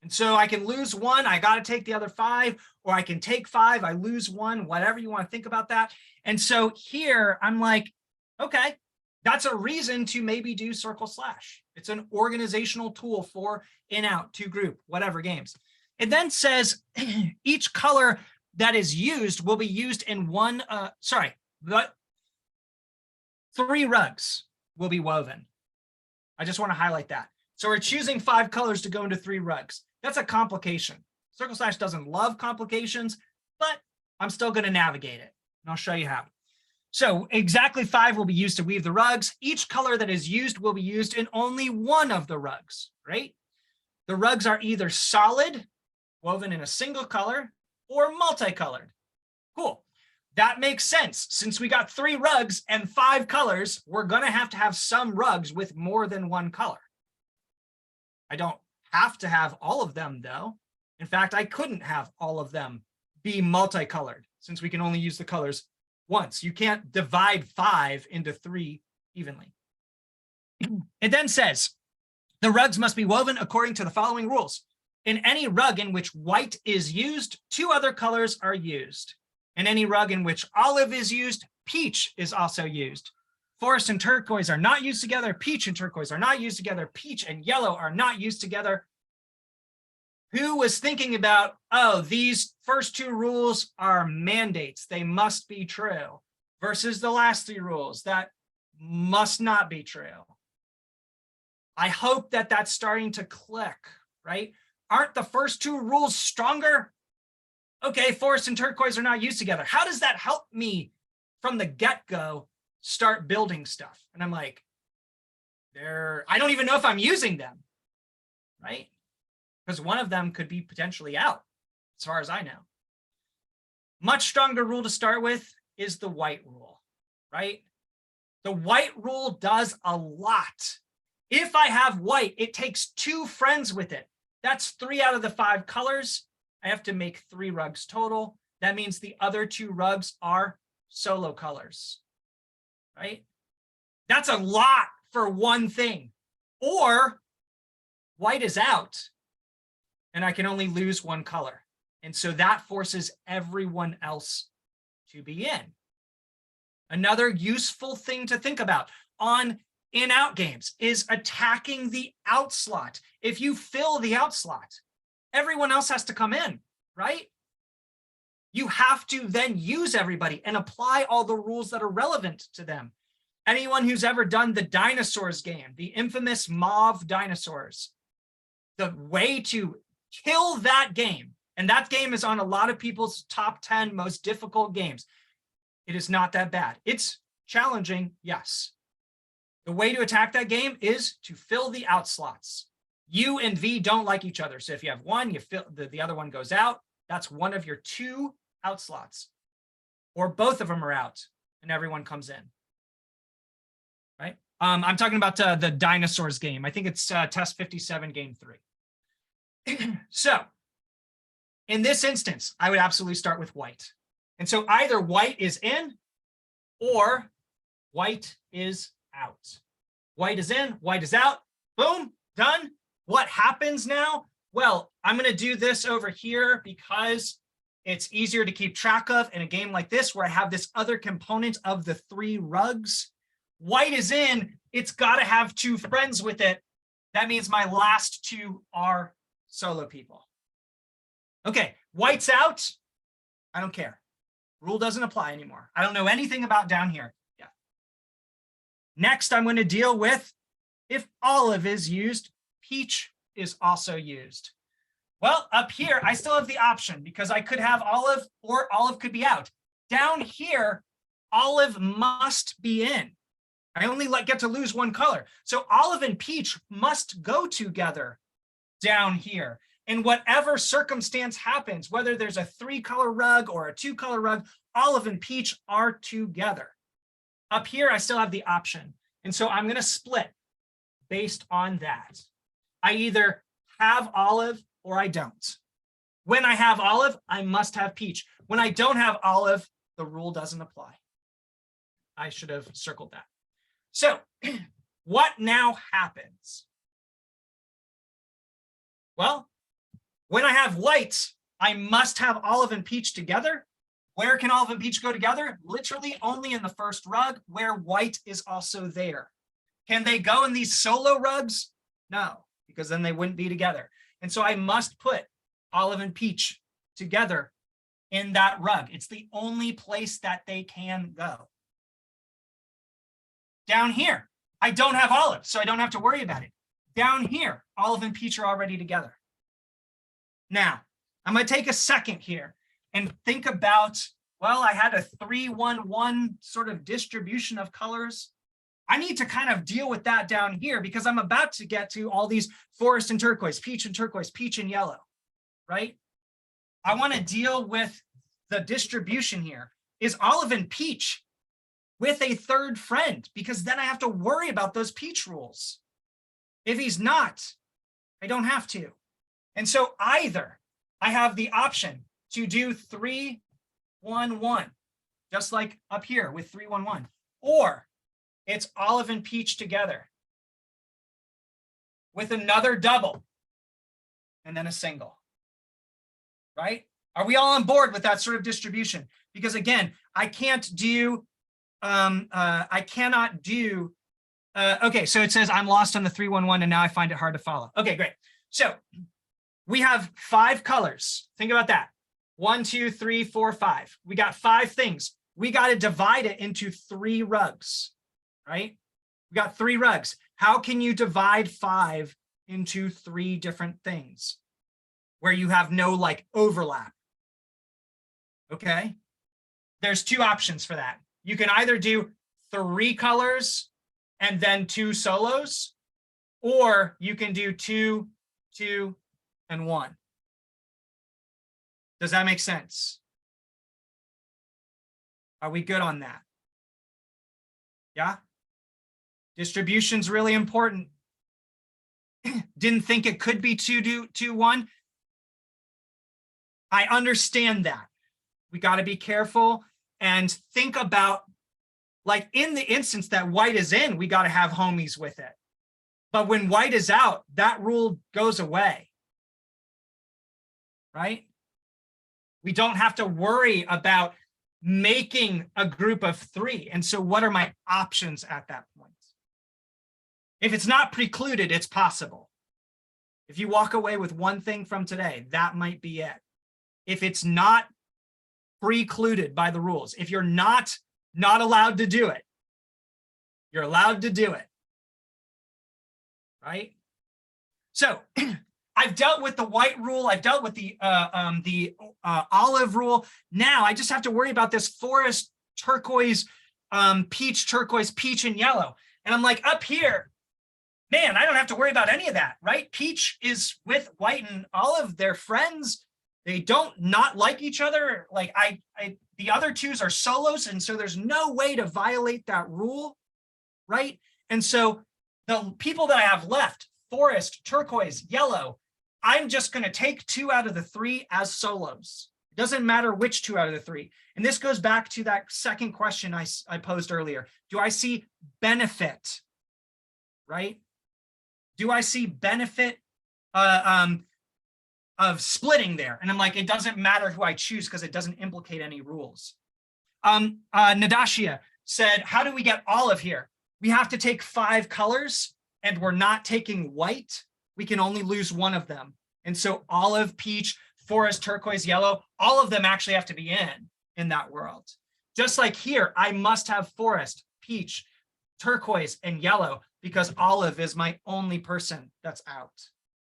And so I can lose 1, I got to take the other 5, or I can take 5, I lose 1, whatever you want to think about that. And so here I'm like, okay, that's a reason to maybe do CircleSlash. It's an organizational tool for in-out, 2-group, whatever games. It then says each color that is used will be used in 3 rugs will be woven. I just want to highlight that. So we're choosing 5 colors to go into 3 rugs. That's a complication. CircleSlash doesn't love complications, but I'm still going to navigate it. And I'll show you how. So exactly 5 will be used to weave the rugs. Each color that is used will be used in only 1 of the rugs, right? The rugs are either solid, woven in a single color, or multicolored. Cool. That makes sense. Since we got 3 rugs and 5 colors, we're going to have some rugs with more than 1 color. I don't have to have all of them, though. In fact, I couldn't have all of them be multicolored since we can only use the colors once. You can't divide 5 into 3 evenly. It then says, the rugs must be woven according to the following rules. In any rug in which white is used, 2 other colors are used. In any rug in which olive is used, peach is also used. Forest and turquoise are not used together. Peach and turquoise are not used together. Peach and yellow are not used together. Who was thinking about, oh, these first 2 rules are mandates. They must be true versus the last 3 rules that must not be true. I hope that that's starting to click, right? Aren't the first 2 rules stronger? Okay, forest and turquoise are not used together. How does that help me from the get-go start building stuff? And I'm like, I don't even know if I'm using them, right? Because one of them could be potentially out, as far as I know. Much stronger rule to start with is the white rule, right? The white rule does a lot. If I have white, it takes 2 friends with it. That's 3 out of the 5 colors. I have to make 3 rugs total. That means the other 2 rugs are solo colors, right? That's a lot for one thing. Or white is out and I can only lose 1 color. And so that forces everyone else to be in. Another useful thing to think about on in-out games is attacking the out slot. If you fill the out slot, everyone else has to come in, right? You have to then use everybody and apply all the rules that are relevant to them. Anyone who's ever done the dinosaurs game, the infamous mauve dinosaurs, the way to kill that game, and that game is on a lot of people's top 10 most difficult games. It is not that bad. It's challenging, yes. The way to attack that game is to fill the out slots. U and V don't like each other. So if you have one, you fill the other one goes out. That's one of your 2 out slots. or both of them are out and everyone comes in, right? I'm talking about the dinosaurs game. I think it's test 57, game 3. So in this instance, I would absolutely start with white. And so either white is in or white is out. White is in, white is out. Boom, done. What happens now? Well, I'm going to do this over here because it's easier to keep track of in a game like this where I have this other component of the 3 rugs. White is in, it's got to have 2 friends with it. That means my last 2 are solo people. Okay, white's out. I don't care. Rule doesn't apply anymore. I don't know anything about down here. Yeah. Next, I'm going to deal with if olive is used, peach is also used. Well, up here, I still have the option because I could have olive or olive could be out. Down here, olive must be in. I only get to lose 1 color. So olive and peach must go together down here. And whatever circumstance happens, whether there's a 3-color rug or a 2-color rug, olive and peach are together. Up here, I still have the option. And so I'm going to split based on that. I either have olive or I don't. When I have olive, I must have peach. When I don't have olive, the rule doesn't apply. I should have circled that. So what now happens? Well, when I have white, I must have olive and peach together. Where can olive and peach go together? Literally only in the first rug where white is also there. Can they go in these solo rugs? No, because then they wouldn't be together. And so I must put olive and peach together in that rug. It's the only place that they can go. Down here, I don't have olive, so I don't have to worry about it. Down here, olive and peach are already together. Now, I'm going to take a second here and think about, well, I had a 3-1-1 sort of distribution of colors. I need to kind of deal with that down here because I'm about to get to all these forest and turquoise, peach and yellow, right? I want to deal with the distribution here. Is olive and peach with a 3rd friend? Because then I have to worry about those peach rules. If he's not, I don't have to. And so either I have the option to do 3-1-1, just like up here with 3-1-1, or it's olive and peach together with another double and then a single, right? Are we all on board with that sort of distribution? Because again, I can't do, I cannot do, okay, so it says I'm lost on the 3-1-1 and now I find it hard to follow. Okay, great. So we have 5 colors. Think about that. 1, 2, 3, 4, 5. We got 5 things. We got to divide it into 3 rugs, right? We got 3 rugs. How can you divide 5 into 3 different things where you have no like overlap? Okay. There's 2 options for that. You can either do 3 colors and then 2 solos, or you can do 2, 2, and 1. Does that make sense? Are we good on that? Yeah? Distribution's really important. Didn't think it could be 2, 2, 1. I understand that. We got to be careful and think about, like in the instance that white is in, we got to have homies with it. But when white is out, that rule goes away. Right? We don't have to worry about making a group of 3. And so what are my options at that point? If it's not precluded, it's possible. If you walk away with one thing from today, that might be it. If it's not precluded by the rules, if you're not allowed to do it, you're allowed to do it. Right? So I've dealt with the white rule. I've dealt with the olive rule. Now I just have to worry about this forest, turquoise, peach, and yellow. And I'm like, up here, man, I don't have to worry about any of that, right? Peach is with white and olive. They're friends. They don't not like each other. Like The other twos are solos, and so there's no way to violate that rule, right? And so the people that I have left, forest, turquoise, yellow, I'm just going to take 2 out of the 3 as solos. It doesn't matter which 2 out of the 3. And this goes back to that second question I posed earlier. Do I see benefit, right? Do I see benefit of splitting there? And I'm like, it doesn't matter who I choose because it doesn't implicate any rules. Nadashia said, how do we get olive here? We have to take 5 colors and we're not taking white. We can only lose one of them. And so olive, peach, forest, turquoise, yellow, all of them actually have to be in that world. Just like here, I must have forest, peach, turquoise, and yellow because olive is my only person that's out.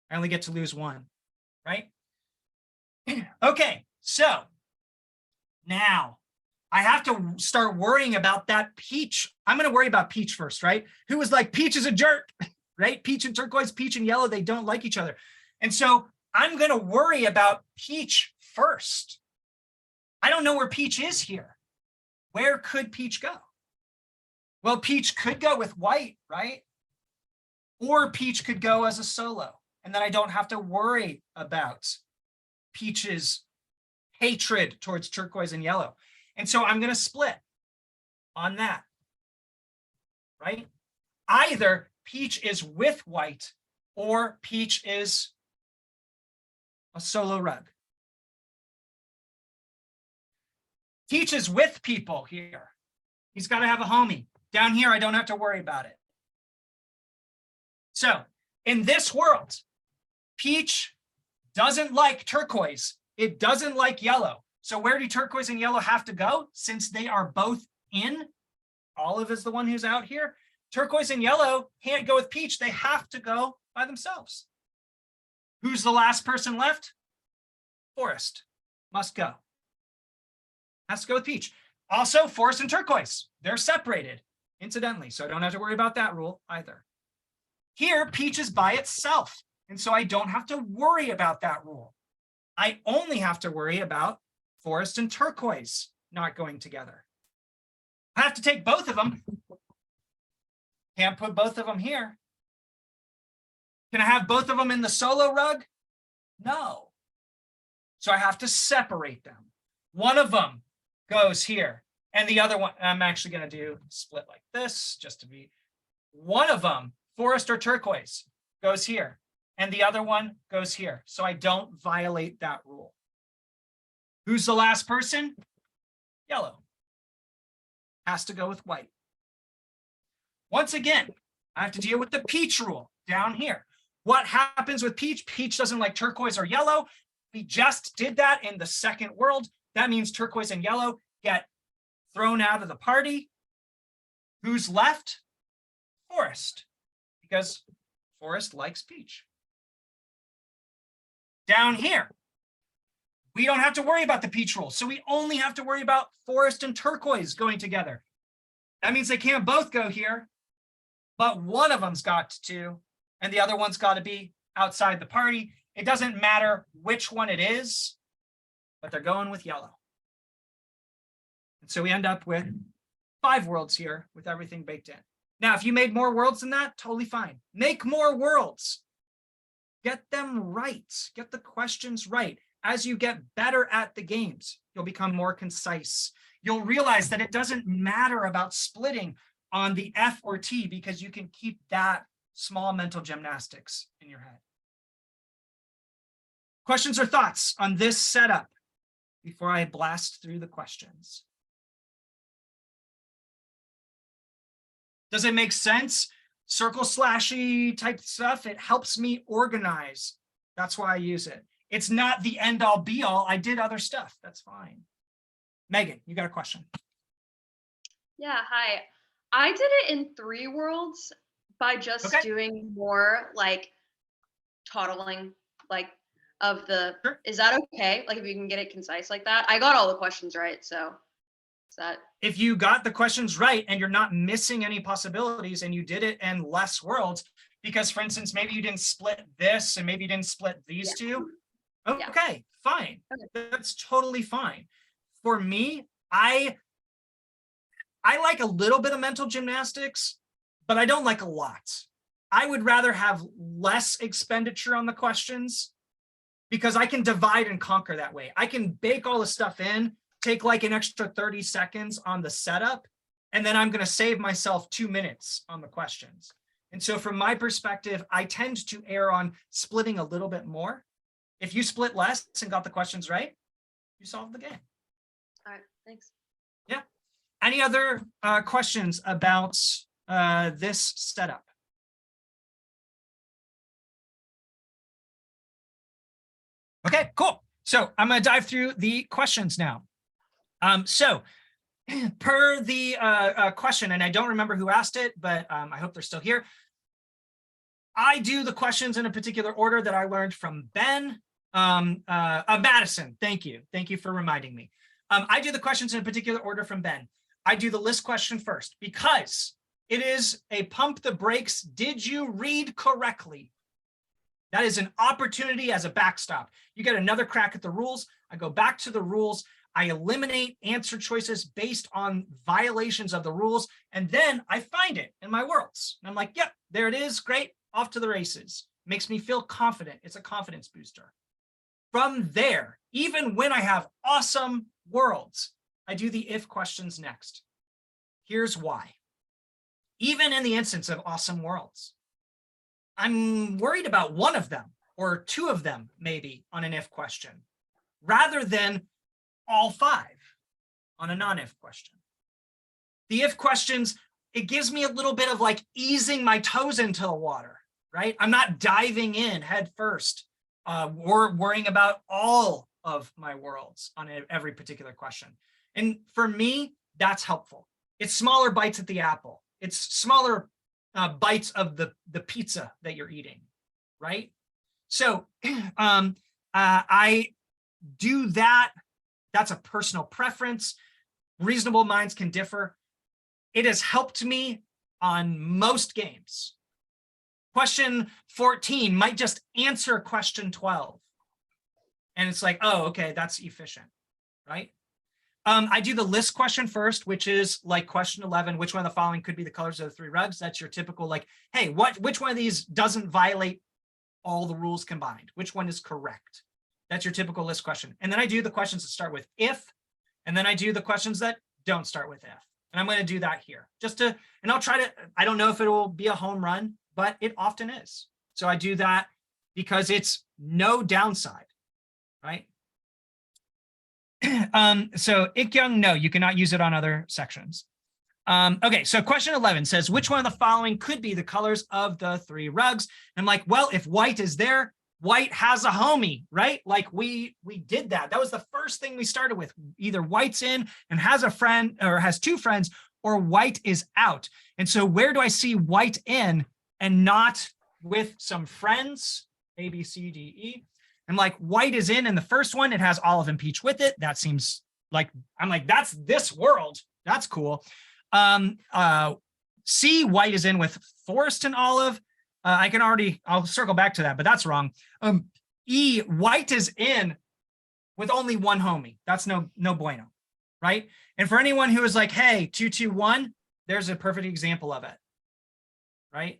I only get to lose one, right? Okay, so now I have to start worrying about that peach. I'm going to worry about peach first, right? Who was like, peach is a jerk, right? Peach and turquoise, peach and yellow, they don't like each other. And so I'm going to worry about peach first. I don't know where peach is here. Where could peach go? Well, peach could go with white, right? Or peach could go as a solo. And then I don't have to worry about peach's hatred towards turquoise and yellow. And so I'm going to split on that, right? Either peach is with white or peach is a solo rug. Peach is with people here. He's got to have a homie. Down here, I don't have to worry about it. So in this world, peach doesn't like turquoise. It doesn't like yellow. So where do turquoise and yellow have to go? Since they are both in, olive is the one who's out here. Turquoise and yellow can't go with peach. They have to go by themselves. Who's the last person left? Forest must go. Has to go with peach. Also, forest and turquoise, they're separated, incidentally, so I don't have to worry about that rule either. Here, peach is by itself, and so I don't have to worry about that rule. I only have to worry about forest and turquoise not going together. I have to take both of them. Can't put both of them here. Can I have both of them in the solo rug? No. So I have to separate them. One of them goes here, and the other one, I'm actually going to do split like this, just to be, one of them, forest or turquoise, goes here, and the other one goes here. So I don't violate that rule. Who's the last person? Yellow. Has to go with white. Once again, I have to deal with the peach rule down here. What happens with peach? Peach doesn't like turquoise or yellow. We just did that in the second world. That means turquoise and yellow get thrown out of the party. Who's left? Forest, because forest likes peach. Down here, we don't have to worry about the peach rule. So we only have to worry about forest and turquoise going together. That means they can't both go here, but one of them's got to, and the other one's got to be outside the party. It doesn't matter which one it is, but they're going with yellow. And so we end up with 5 worlds here with everything baked in. Now, if you made more worlds than that, totally fine. Make more worlds. Get them right. Get the questions right. As you get better at the games, you'll become more concise. You'll realize that it doesn't matter about splitting on the F or T because you can keep that small mental gymnastics in your head. Questions or thoughts on this setup before I blast through the questions? Does it make sense? CircleSlashy type stuff, it helps me organize. That's why I use it. It's not the end all be all. I did other stuff. That's fine. Megan, you got a question? Yeah, hi. I did it in 3 worlds by just doing more like toddling, like of the, sure. Is that okay? Like if you can get it concise like that? I got all the questions right, so is that? If you got the questions right and you're not missing any possibilities and you did it in less worlds, because for instance, maybe you didn't split this and maybe you didn't split these two. Okay, fine. Okay. That's totally fine. For me, I like a little bit of mental gymnastics, but I don't like a lot. I would rather have less expenditure on the questions because I can divide and conquer that way. I can bake all the stuff in, take like an extra 30 seconds on the setup, and then I'm going to save myself 2 minutes on the questions. And so from my perspective, I tend to err on splitting a little bit more. If you split less and got the questions right, you solved the game. All right, thanks. Yeah. Any other questions about this setup? Okay, cool. So I'm going to dive through the questions now. So per the question, and I don't remember who asked it, but I hope they're still here. I do the questions in a particular order that I learned from Ben. Madison, thank you. Thank you for reminding me. I do the questions in a particular order from Ben. I do the list question first because it is a pump the brakes. Did you read correctly? That is an opportunity as a backstop. You get another crack at the rules. I go back to the rules. I eliminate answer choices based on violations of the rules. And then I find it in my worlds. And I'm like, yep, there it is. Great. Off to the races. Makes me feel confident. It's a confidence booster. From there, even when I have awesome worlds, I do the if questions next. Here's why. Even in the instance of awesome worlds, I'm worried about one of them or two of them maybe on an if question rather than all five on a non-if question. The if questions, it gives me a little bit of like easing my toes into the water, right? I'm not diving in head first, worrying about all of my worlds on every particular question. And for me, that's helpful. It's smaller bites at the apple. It's smaller bites of the pizza that you're eating, right? So I do that. That's a personal preference. Reasonable minds can differ. It has helped me on most games. Question 14 might just answer question 12. And it's like, oh, okay, that's efficient, right? I do the list question first, which is like question 11, which one of the following could be the colors of the 3 rugs? That's your typical like, hey, which one of these doesn't violate all the rules combined? Which one is correct? That's your typical list question. And then I do the questions that start with if, and then I do the questions that don't start with if. And I'm going to do that here just to, and I'll try to, I don't know if it will be a home run, but it often is. So I do that because it's no downside, right? So Ikyoung, no, you cannot use it on other sections. Okay, so question 11 says, which one of the following could be the colors of the 3 rugs? And I'm like, well, if white is there, white has a homie, right? Like we did that. That was the first thing we started with. Either white's in and has a friend or has 2 friends, or white is out. And so where do I see white in and not with some friends? A, B, C, D, E. I'm like, white is in the first one. It has olive and peach with it. That seems like, I'm like, that's this world. That's cool. C, white is in with forest and olive. I'll circle back to that, but that's wrong. E, white is in with only one homie. That's no bueno, right? And for anyone who is like, hey, 2-2-1, there's a perfect example of it, right?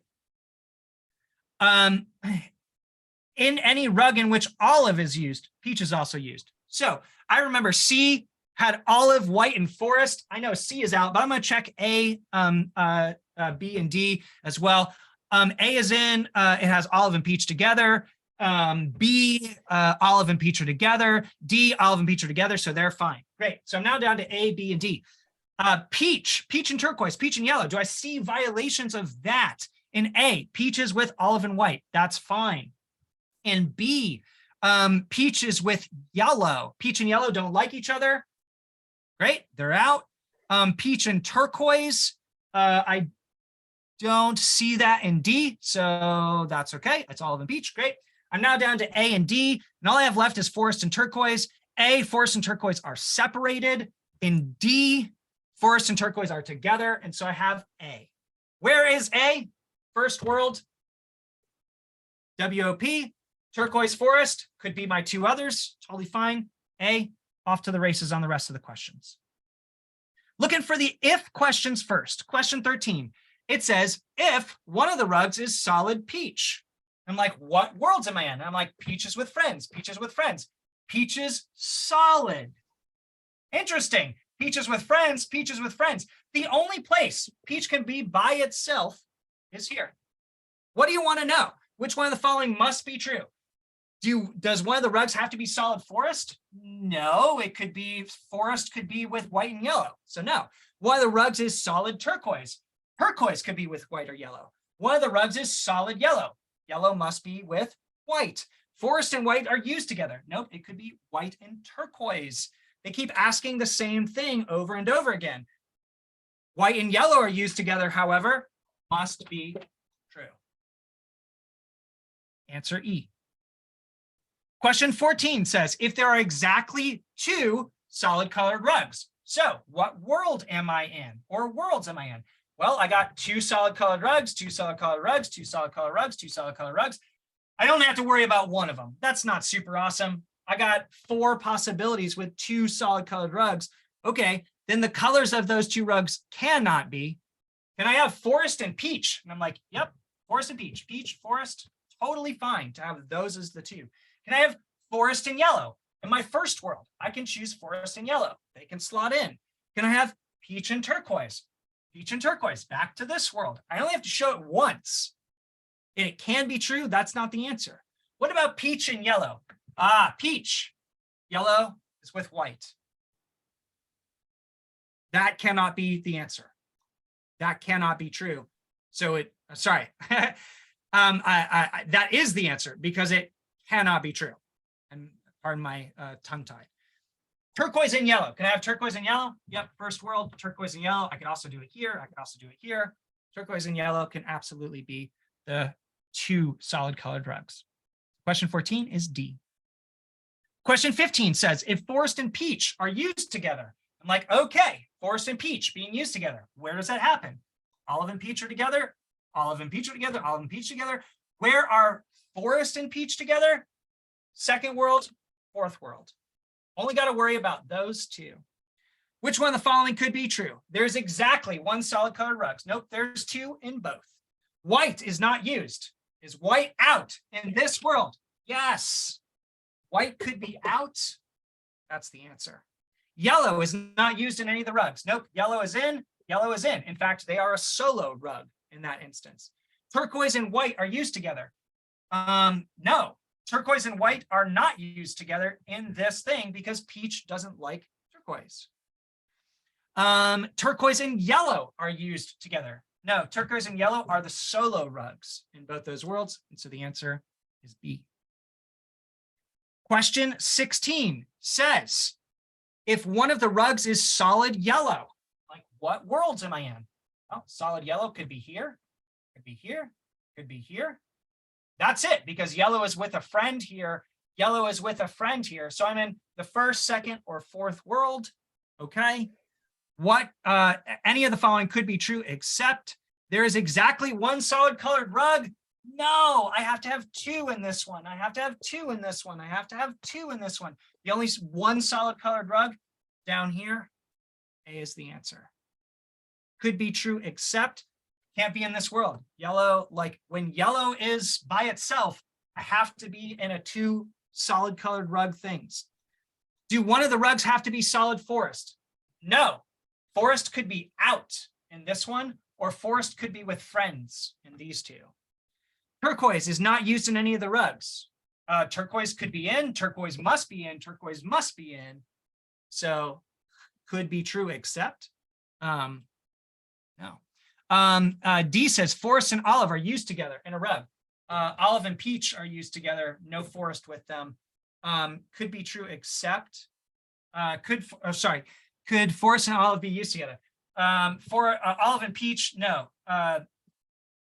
In any rug in which olive is used, peach is also used. So I remember C had olive, white, and forest. I know C is out, but I'm going to check A, B, and D as well. A is in, it has olive and peach together. B, olive and peach are together. D, olive and peach are together, so they're fine. Great. So I'm now down to A, B, and D. Peach and turquoise, peach and yellow. Do I see violations of that? In A, peaches with olive and white. That's fine. In B, peaches with yellow. Peach and yellow don't like each other. Great, they're out. Peach and turquoise. I don't see that in D, so that's okay. It's olive and peach. Great. I'm now down to A and D, and all I have left is forest and turquoise. A, forest and turquoise are separated. In D, forest and turquoise are together, and so I have A. Where is A? First world. WOP. Turquoise forest could be my 2 others. Totally fine. A, off to the races on the rest of the questions. Looking for the if questions first. Question 13. It says, if one of the rugs is solid peach. I'm like, what worlds am I in? I'm like, peaches with friends, peaches with friends, peaches solid. Interesting. Peaches with friends, peaches with friends. The only place peach can be by itself is here. What do you want to know? Which one of the following must be true? Does one of the rugs have to be solid forest? No, it could be forest, could be with white and yellow. So no. One of the rugs is solid turquoise. Turquoise could be with white or yellow. One of the rugs is solid yellow. Yellow must be with white. Forest and white are used together. Nope, it could be white and turquoise. They keep asking the same thing over and over again. White and yellow are used together, however, must be true. Answer E. Question 14 says, if there are exactly 2 solid colored rugs, so what world am I in, or worlds am I in? Well, I got 2 solid colored rugs, 2 solid colored rugs, 2 solid colored rugs, 2 solid colored rugs. I don't have to worry about one of them. That's not super awesome. I got 4 possibilities with 2 solid colored rugs. Okay, then the colors of those 2 rugs cannot be. Can I have forest and peach? And I'm like, yep, forest and peach. Peach, forest, totally fine to have those as the 2. Can I have forest and yellow? In my first world, I can choose forest and yellow. They can slot in. Can I have peach and turquoise? Peach and turquoise, back to this world. I only have to show it once. It can be true, that's not the answer. What about peach and yellow? Peach. Yellow is with white. That cannot be the answer. That cannot be true. So that is the answer because it cannot be true. And pardon my tongue tie. Turquoise and yellow. Can I have turquoise and yellow? Yep, first world, turquoise and yellow. I can also do it here. I can also do it here. Turquoise and yellow can absolutely be the 2 solid colored rugs. Question 14 is D. Question 15 says, if forest and peach are used together, I'm like, okay, forest and peach being used together. Where does that happen? Olive and peach are together. Olive and peach are together. Olive and peach together. Where are forest and peach together? Second world, fourth world. Only got to worry about those 2. Which one of the following could be true? There's exactly 1 solid colored rugs. Nope, there's 2 in both. White is not used. Is white out in this world? Yes. White could be out. That's the answer. Yellow is not used in any of the rugs. Nope, yellow is in, yellow is in. In fact, they are a solo rug in that instance. Turquoise and white are used together. No, turquoise and white are not used together in this thing because peach doesn't like turquoise. Turquoise and yellow are used together. No, turquoise and yellow are the solo rugs in both those worlds. And so the answer is B. Question 16 says, if one of the rugs is solid yellow, like what worlds am I in? Oh, solid yellow could be here, could be here, could be here. That's it, because yellow is with a friend here. Yellow is with a friend here. So I'm in the first, second, or fourth world. Okay. What any of the following could be true, except there is exactly 1 solid colored rug. No, I have to have 2 in this one. I have to have 2 in this one. I have to have 2 in this one. The only 1 solid colored rug down here. A is the answer. Could be true, except can't be in this world. Yellow, like when yellow is by itself, I have to be in a 2 solid colored rug things. Do one of the rugs have to be solid forest? No. Forest could be out in this one, or forest could be with friends in these 2. Turquoise is not used in any of the rugs. Turquoise could be in, turquoise must be in, turquoise must be in. So could be true, except no. D says forest and olive are used together in a rug. Olive and peach are used together, no forest with them. Could be true, except could forest and olive be used together? For olive and peach, no.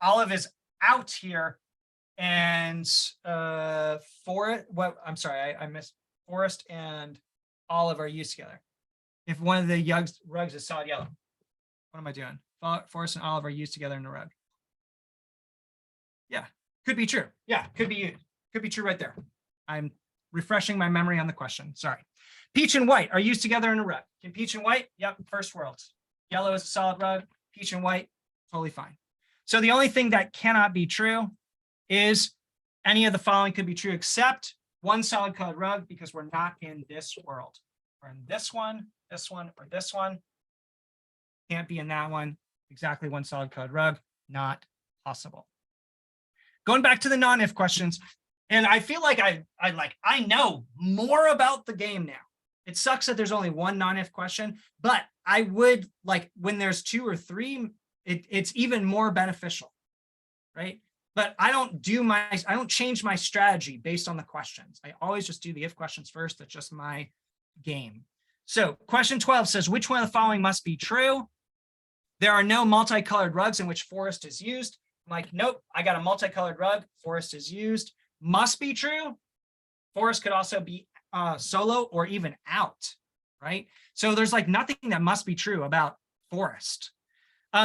Olive is out here, and I missed forest and olive are used together. If one of the rugs is solid yellow, what am I doing? Forest and olive are used together in a rug. Yeah, could be true. Yeah, could be true right there. I'm refreshing my memory on the question. Sorry. Peach and white are used together in a rug. Can peach and white? Yep, first world. Yellow is a solid rug, peach and white, totally fine. So the only thing that cannot be true is any of the following could be true except one solid colored rug, because we're not in this world. We're in this one, or this one. Can't be in that one. Exactly one solid colored rug, not possible. Going back to the non-if questions, and I feel like I know more about the game now. It sucks that there's only one non-if question, but I would like when there's 2 or 3, it's even more beneficial, right? But I don't change my strategy based on the questions. I always just do the if questions first. That's just my game. So question 12 says, which one of the following must be true? There are no multicolored rugs in which forest is used. I'm like, nope, I got a multicolored rug, forest is used. Must be true. Forest could also be solo or even out, right? So there's like nothing that must be true about forest.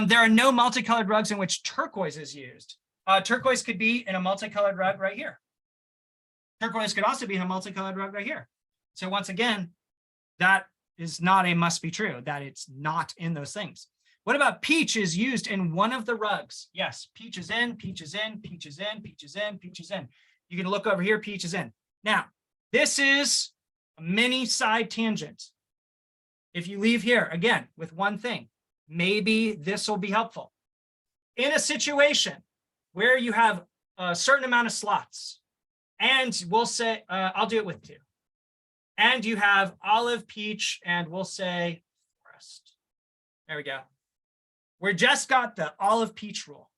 There are no multicolored rugs in which turquoise is used. Turquoise could be in a multicolored rug right here. Turquoise could also be in a multicolored rug right here. So once again, that is not a must be true, that it's not in those things. What about peach is used in one of the rugs? Yes, peach is in, peach is in, peach is in, peach is in, peach is in. You can look over here, peach is in. Now, this is a mini side tangent. If you leave here, again, with one thing, maybe this will be helpful. In a situation where you have a certain amount of slots, and we'll say, I'll do it with 2. And you have olive, peach, and we'll say forest. There we go. We just got the olive peach rule.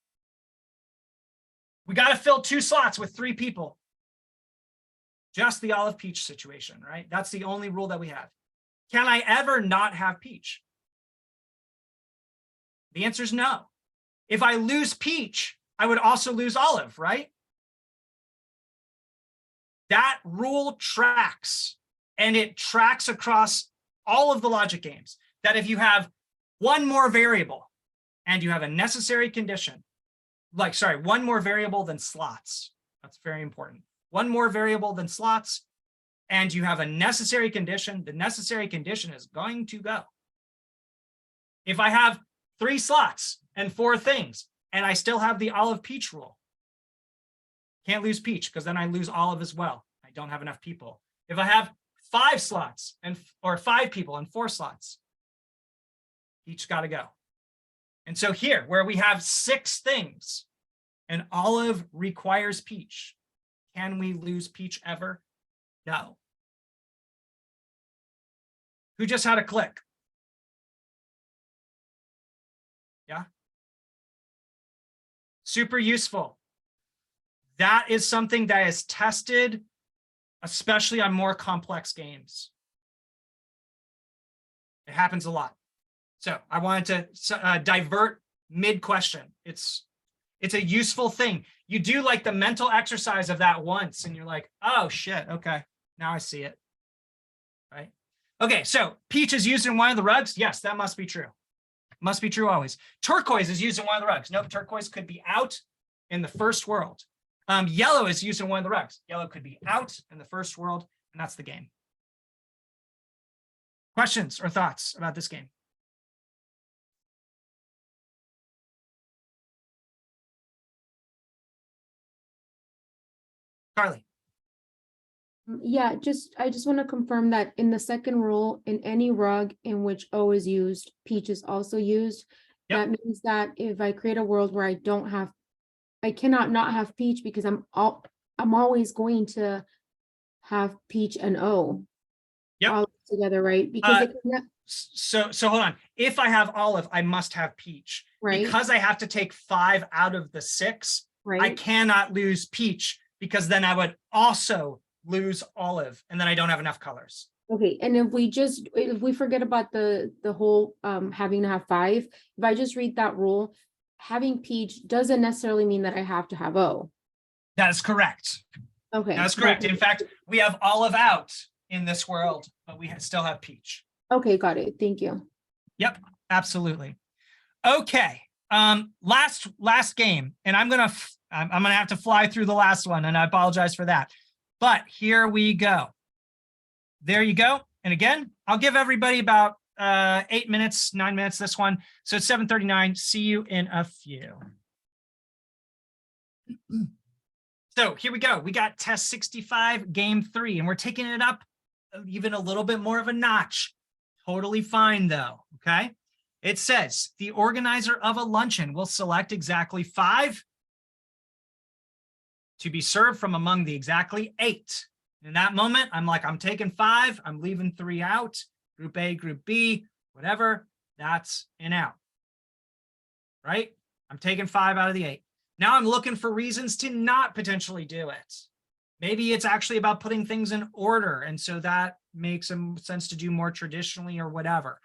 We got to fill 2 slots with 3 people. Just the olive peach situation, right? That's the only rule that we have. Can I ever not have peach? The answer is no. If I lose peach, I would also lose olive, right? That rule tracks, and it tracks across all of the logic games, that if you have one more variable and you have a necessary condition, one more variable than slots, that's very important. One more variable than slots, and you have a necessary condition, the necessary condition is going to go. If I have 3 slots and 4 things, and I still have the olive peach rule, can't lose peach because then I lose olive as well. I don't have enough people. If I have 5 slots or 5 people and 4 slots, peach got to go. And so here, where we have 6 things and olive requires peach, can we lose peach ever? No. Who just had a click? Yeah. Super useful. That is something that is tested, especially on more complex games. It happens a lot. So I wanted to divert mid-question. It's a useful thing. You do like the mental exercise of that once, and you're like, oh shit, okay, now I see it, right? Okay, so peach is used in one of the rugs. Yes, that must be true. Must be true always. Turquoise is used in one of the rugs. Nope, turquoise could be out in the first world. Yellow is used in one of the rugs. Yellow could be out in the first world, and that's the game. Questions or thoughts about this game? Carly. Yeah, I just want to confirm that in the second rule, in any rug in which O is used, peach is also used. Yep. That means that if I create a world where I cannot not have peach because I'm always going to have peach and O. Yep. All together, right? Because so hold on. If I have olive, I must have peach. Right. Because I have to take 5 out of the 6, right. I cannot lose peach because then I would also lose olive, and then I don't have enough colors. Okay, and if we forget about the whole having to have 5, if I just read that rule, having peach doesn't necessarily mean that I have to have O. That is correct. Okay. That's correct. In fact, we have olive out in this world, but we still have peach. Okay, got it. Thank you. Yep, absolutely. Okay, last game, and I'm gonna have to fly through the last one, and I apologize for that. But here we go. There you go. And again, I'll give everybody about 8 minutes, 9 minutes, this one. So it's 7:39. See you in a few. So here we go. We got test 65, game 3, and we're taking it up even a little bit more of a notch. Totally fine though, okay? It says the organizer of a luncheon will select exactly 5 to be served from among the exactly 8. In that moment, I'm like, I'm taking 5, I'm leaving 3 out, group A, group B, whatever, that's an out, right? I'm taking 5 out of the 8. Now I'm looking for reasons to not potentially do it. Maybe it's actually about putting things in order. And so that makes some sense to do more traditionally or whatever.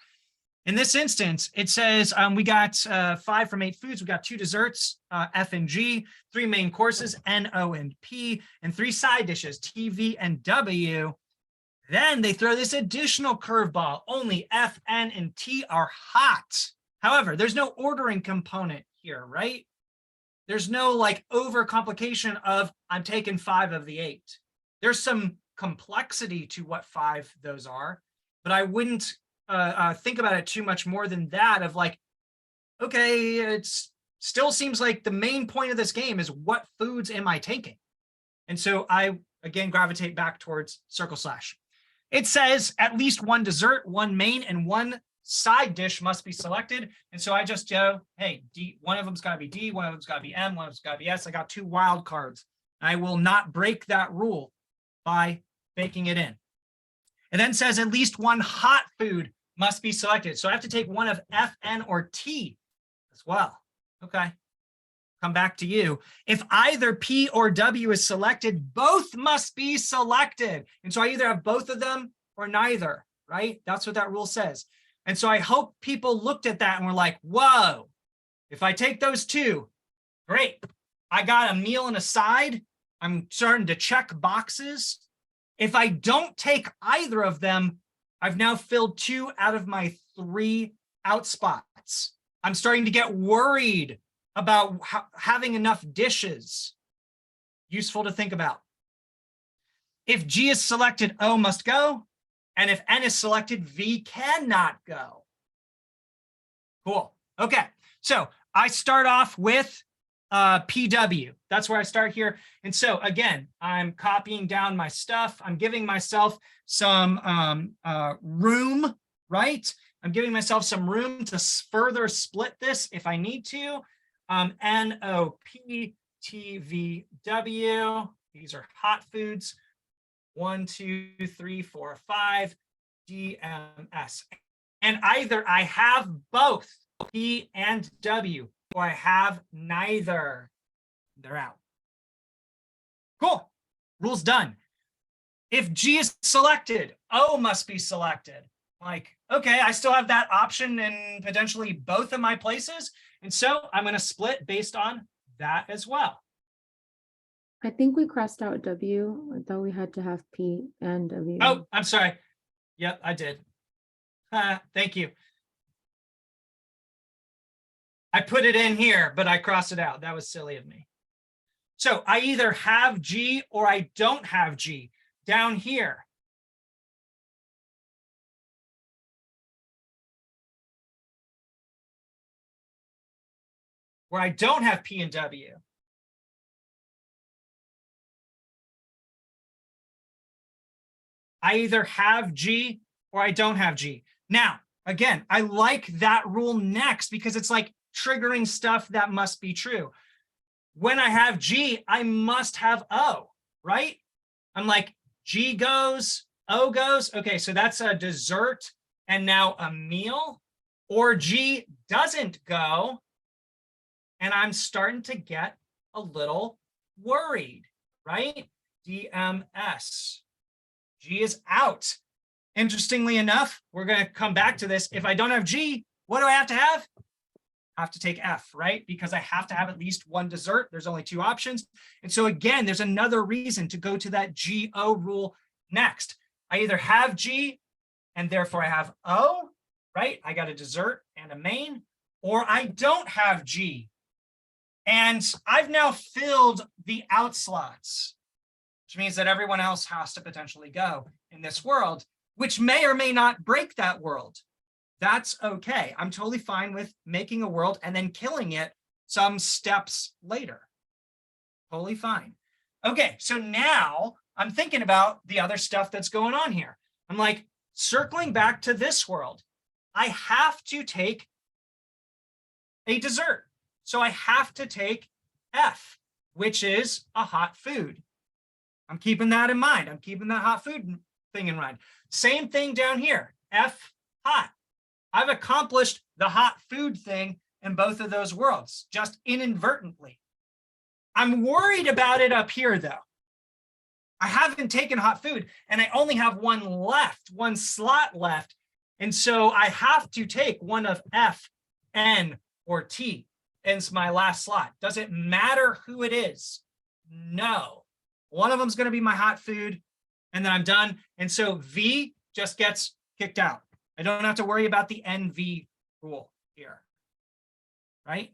In this instance, it says we got 5 from 8 foods. We got 2 desserts, F and G, 3 main courses, N, O, and P, and 3 side dishes, T, V, and W. Then they throw this additional curveball. Only F, N, and T are hot. However, there's no ordering component here, right? There's no like overcomplication of I'm taking 5 of the 8. There's some complexity to what 5 those are, but I wouldn't think about it too much more than that of like, okay, it's still seems like the main point of this game is what foods am I taking? And so I, again, gravitate back towards CircleSlash. It says at least 1 dessert, 1 main, and 1 side dish must be selected. And so I just go, hey, D, one of them's got to be D, one of them's got to be M, one of them's got to be S. I got 2 wild cards. I will not break that rule by baking it in. It then says at least 1 hot food must be selected. So I have to take 1 of F, N, or T as well. Okay. Come back to you. If either P or W is selected, both must be selected. And so I either have both of them or neither, right? That's what that rule says. And so I hope people looked at that and were like, whoa, if I take those 2, great. I got a meal and a side. I'm starting to check boxes. If I don't take either of them, I've now filled 2 out of my 3 out spots. I'm starting to get worried about having enough dishes. Useful to think about. If G is selected, O must go. And if N is selected, V cannot go. Cool. Okay. So I start off with PW. That's where I start here. And so again, I'm copying down my stuff. I'm giving myself some room, right? I'm giving myself some room to further split this if I need to. N, O, P, T, V, W. These are hot foods. 1, 2, 3, 4, 5, D, M, S. And either I have both P and W, or I have neither. They're out. Cool. Rule's done. If G is selected, O must be selected. Like, okay, I still have that option in potentially both of my places. And so I'm going to split based on that as well. I think we crossed out W. I thought we had to have P and W. Oh, I'm sorry. Yep, I did. Thank you. I put it in here, but I crossed it out. That was silly of me. So I either have G or I don't have G. Down here, where I don't have P and W, I either have G or I don't have G. Now, again, I like that rule next because it's like triggering stuff that must be true. When I have G, I must have O, right? I'm like, G goes, O goes. Okay, so that's a dessert and now a meal. Or G doesn't go, and I'm starting to get a little worried, right? DMS. G is out. Interestingly enough, we're going to come back to this. If I don't have G, what do I have to have? I have to take F, right? Because I have to have at least 1 dessert. There's only 2 options. And so again, there's another reason to go to that GO rule next. I either have G and therefore I have O, right? I got a dessert and a main, or I don't have G. And I've now filled the out slots, which means that everyone else has to potentially go in this world, which may or may not break that world. That's okay. I'm totally fine with making a world and then killing it some steps later. Totally fine. Okay, so now I'm thinking about the other stuff that's going on here. I'm like, circling back to this world, I have to take a dessert. So I have to take F, which is a hot food. I'm keeping that in mind. I'm keeping that hot food thing in mind. Same thing down here, F hot. I've accomplished the hot food thing in both of those worlds, just inadvertently. I'm worried about it up here though. I haven't taken hot food and I only have one left, one slot left. And so I have to take one of F, N, or T as my last slot. Does it matter who it is? No. One of them is going to be my hot food and then I'm done. And so V just gets kicked out. I don't have to worry about the NV rule here, right?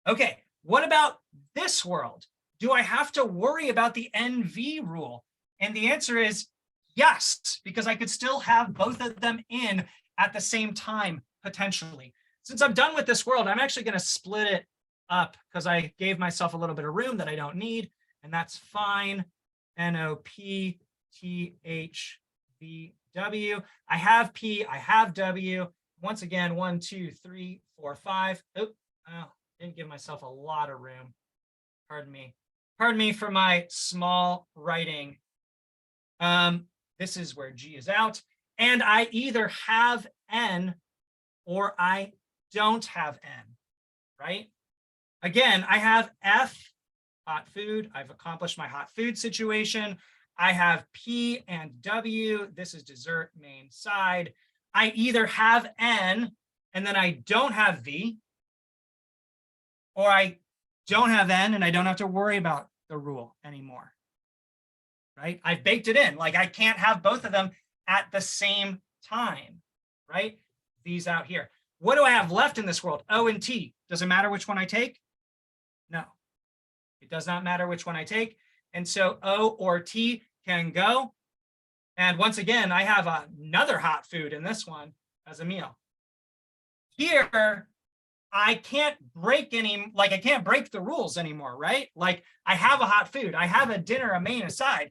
Okay, what about this world? Do I have to worry about the NV rule? And the answer is yes, because I could still have both of them in at the same time, potentially. Since I'm done with this world, I'm actually going to split it up because I gave myself a little bit of room that I don't need, and that's fine. NOP, TH, V, I have P, I have W. Once again, 1, 2, 3, 4, 5. Oh, didn't give myself a lot of room. Pardon me. Pardon me for my small writing. This is where G is out. And I either have N or I don't have N, right? Again, I have F, hot food. I've accomplished my hot food situation. I have P and W. This is dessert, main side. I either have N and then I don't have V, or I don't have N and I don't have to worry about the rule anymore, right? I've baked it in. Like I can't have both of them at the same time, right? These out here. What do I have left in this world? O and T. Does it matter which one I take? No, it does not matter which one I take. And so O or T can go. And once again, I have another hot food in this one as a meal. Here, I can't break I can't break the rules anymore, right? Like I have a hot food, I have a dinner, a main, a side.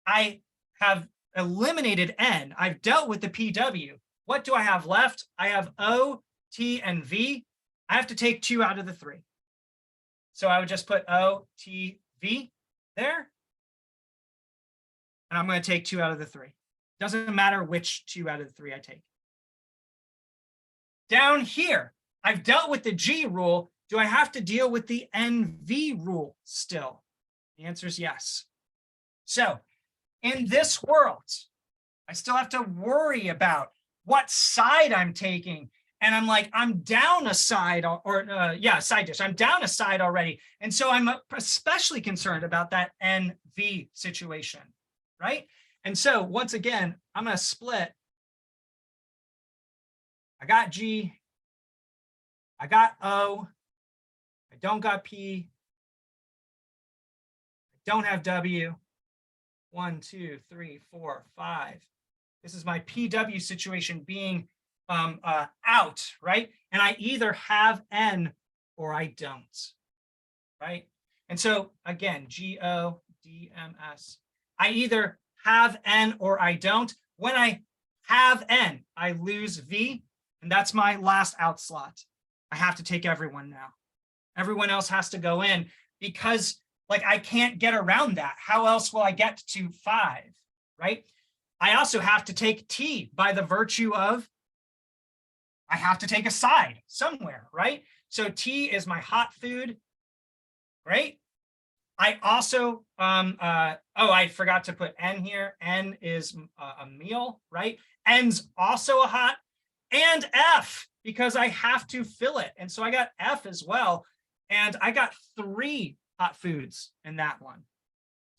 I have eliminated N. I've dealt with the PW. What do I have left? I have O, T, and V. I have to take 2 out of the 3. So I would just put O, T, V there. And I'm going to take 2 out of the 3. Doesn't matter which 2 out of the 3 I take. Down here, I've dealt with the G rule. Do I have to deal with the NV rule still? The answer is yes. So in this world, I still have to worry about what side I'm taking. And I'm like, I'm down a side side dish. I'm down a side already. And so I'm especially concerned about that NV situation, right? And so once again, I'm going to split. I got G. I got O. I don't got P. I don't have W. 1, 2, 3, 4, 5. This is my PW situation being out, right? And I either have N or I don't, right? And so again, GO, DMS. I either have N or I don't. When I have N, I lose V, and that's my last out slot. I have to take everyone now. Everyone else has to go in because like I can't get around that. How else will I get to 5, right? I also have to take T by the virtue of I have to take a side somewhere, right? So T is my hot food, right? I also, I forgot to put N here. N is a meal, right? N's also a hot, and F, because I have to fill it. And so I got F as well. And I got 3 hot foods in that one.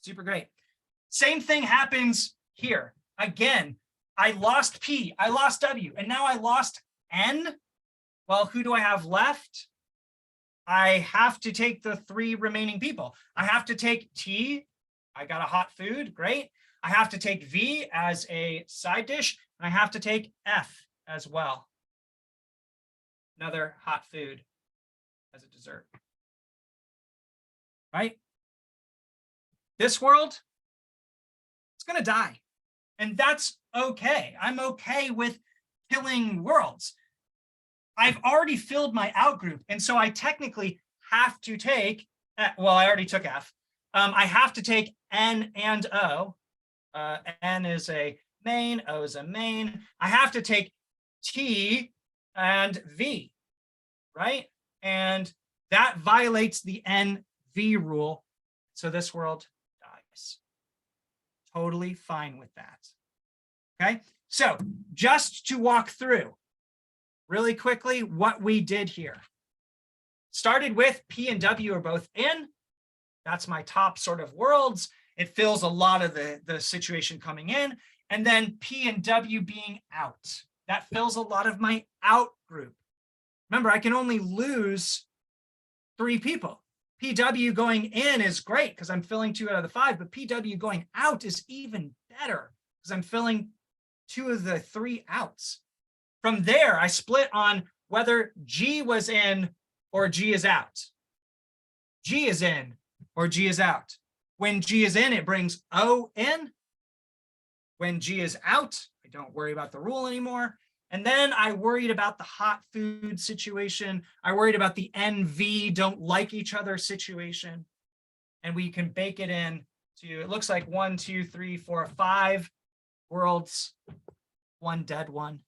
Super great. Same thing happens here. Again, I lost P, I lost W, and now I lost N. Well, who do I have left? I have to take the 3 remaining people. I have to take T. I got a hot food. Great. I have to take V as a side dish. And I have to take F as well. Another hot food as a dessert. Right? This world, it's going to die. And that's okay. I'm okay with killing worlds. I've already filled my out group. And so I technically have to take, well, I already took F. I have to take N and O. N is a main, O is a main. I have to take T and V, right? And that violates the NV rule. So this world dies. Totally fine with that. Okay, so just to walk through really quickly what we did here. Started with P and W are both in. That's my top sort of worlds. It fills a lot of the situation coming in. And then P and W being out. That fills a lot of my out group. Remember, I can only lose 3 people. PW going in is great because I'm filling 2 out of the 5, but PW going out is even better because I'm filling 2 of the 3 outs. From there, I split on whether G was in or G is out. G is in or G is out. When G is in, it brings O in. When G is out, I don't worry about the rule anymore. And then I worried about the hot food situation. I worried about the NV don't like each other situation. And we can bake it in to, it looks like 1, 2, 3, 4, 5 worlds, 1 dead one,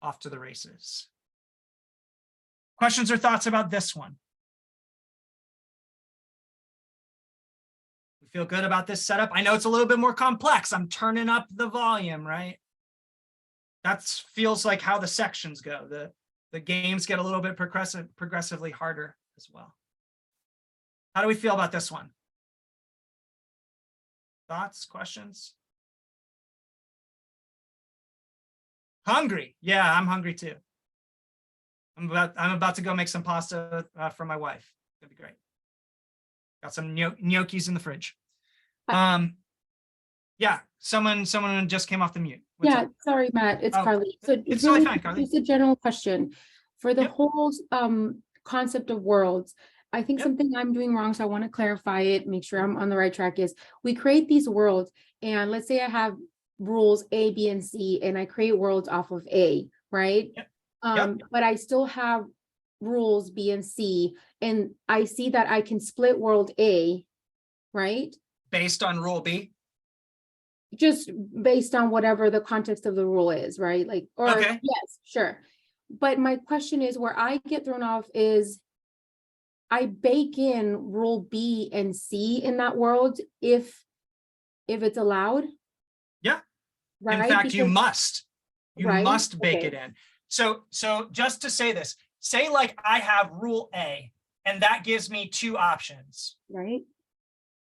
off to the races. Questions or thoughts about this one? We feel good about this setup. I know it's a little bit more complex. I'm turning up the volume, right? That feels like how the sections go. The games get a little bit progressively harder as well. How do we feel about this one? Thoughts, questions? Hungry. Yeah, I'm hungry too. I'm about to go make some pasta for my wife. It'd be great. Got some gnocchis in the fridge. Yeah, someone just came off the mute. What's Yeah, up? sorry, Matt, it's Oh, Carly. So it's really, totally fine, Carly. just a general question. For the Yep. whole concept of worlds, I think Yep. something I'm doing wrong, so I want to clarify it, make sure I'm on the right track, is we create these worlds, and let's say I have rules A, B, and C, and I create worlds off of A, right? Yep. But I still have rules B and C, and I see that I can split world A, right? Based on rule B. Just based on whatever the context of the rule is, right? Like, or Okay. yes, sure. But my question is, where I get thrown off is I bake in rule B and C in that world if it's allowed. Yeah. Right. In fact, you Because- must. You Right? must bake Okay. it in. So just to say this, say like I have rule A, and that gives me 2 options, Right.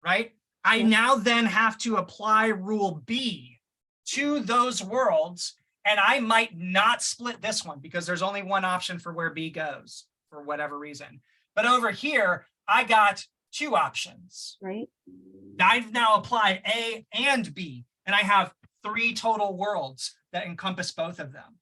right? I Yeah. now then have to apply rule B to those worlds, and I might not split this one because there's only one option for where B goes for whatever reason. But over here, I got 2 options. Right. I've now applied A and B, and I have 3 total worlds that encompass both of them.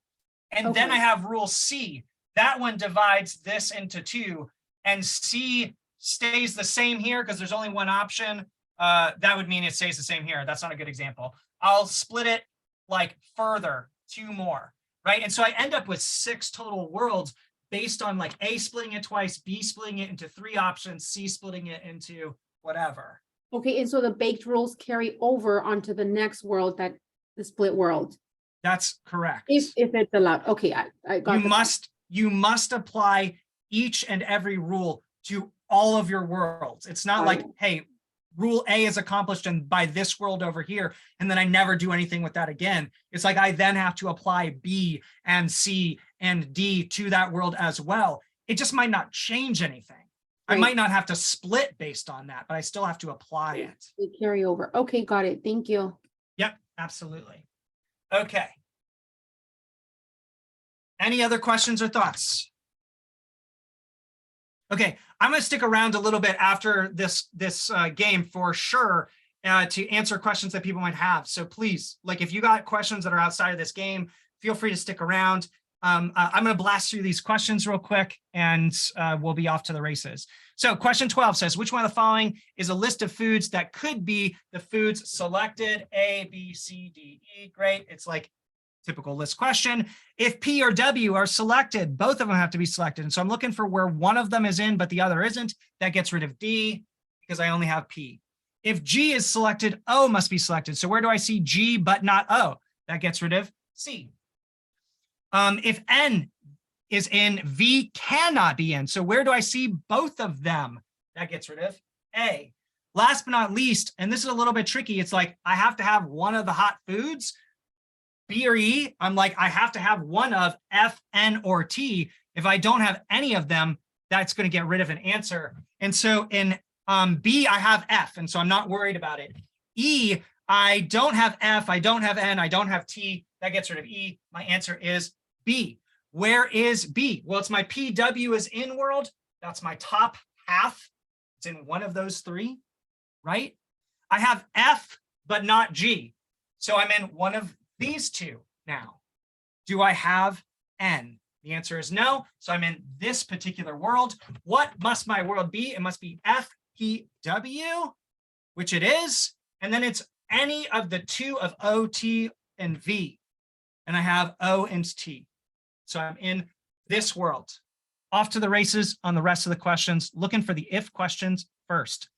And then Okay. I have rule C. That one divides this into 2, and C stays the same here because there's only one option. That would mean it stays the same here. That's not a good example. I'll split it like further, 2 more, right? And so I end up with 6 total worlds based on like A splitting it twice, B splitting it into 3 options, C splitting it into whatever. Okay. And so the baked rules carry over onto the next world, that the split world, That's correct. if it's allowed. Okay. I got You must apply each and every rule to all of your worlds. It's not like, hey, rule A is accomplished and by this world over here, and then I never do anything with that again. It's like I then have to apply B and C and D to that world as well. It just might not change anything. I Right. might not have to split based on that, but I still have to apply it. They carry over. Okay. Got it. Thank you. Yep, absolutely. Okay. Any other questions or thoughts? Okay, I'm going to stick around a little bit after this game for sure to answer questions that people might have. So please, like if you got questions that are outside of this game, feel free to stick around. I'm going to blast through these questions real quick, and we'll be off to the races. So question 12 says, which one of the following is a list of foods that could be the foods selected? A, B, C, D, E. Great. It's like typical list question. If P or W are selected, both of them have to be selected. And so I'm looking for where one of them is in, but the other isn't. That gets rid of D because I only have P. If G is selected, O must be selected. So where do I see G but not O? That gets rid of C. If N is in, V cannot be in. So where do I see both of them? That gets rid of A. Last but not least, and this is a little bit tricky, it's like I have to have one of the hot foods, B or E. I'm like, I have to have one of F, N, or T. If I don't have any of them, that's going to get rid of an answer. And so in B, I have F, and so I'm not worried about it. E, I don't have F, I don't have N, I don't have T. That gets rid of E. My answer is B. Where is B? Well, it's my PW is in world. That's my top half. It's in one of those three, right? I have F, but not G. So I'm in one of these two now. Do I have N? The answer is no. So I'm in this particular world. What must my world be? It must be F, P, W, which it is. And then it's any of the two of O, T, and V. And I have O and T. So I'm in this world. Off to the races on the rest of the questions, looking for the if questions first.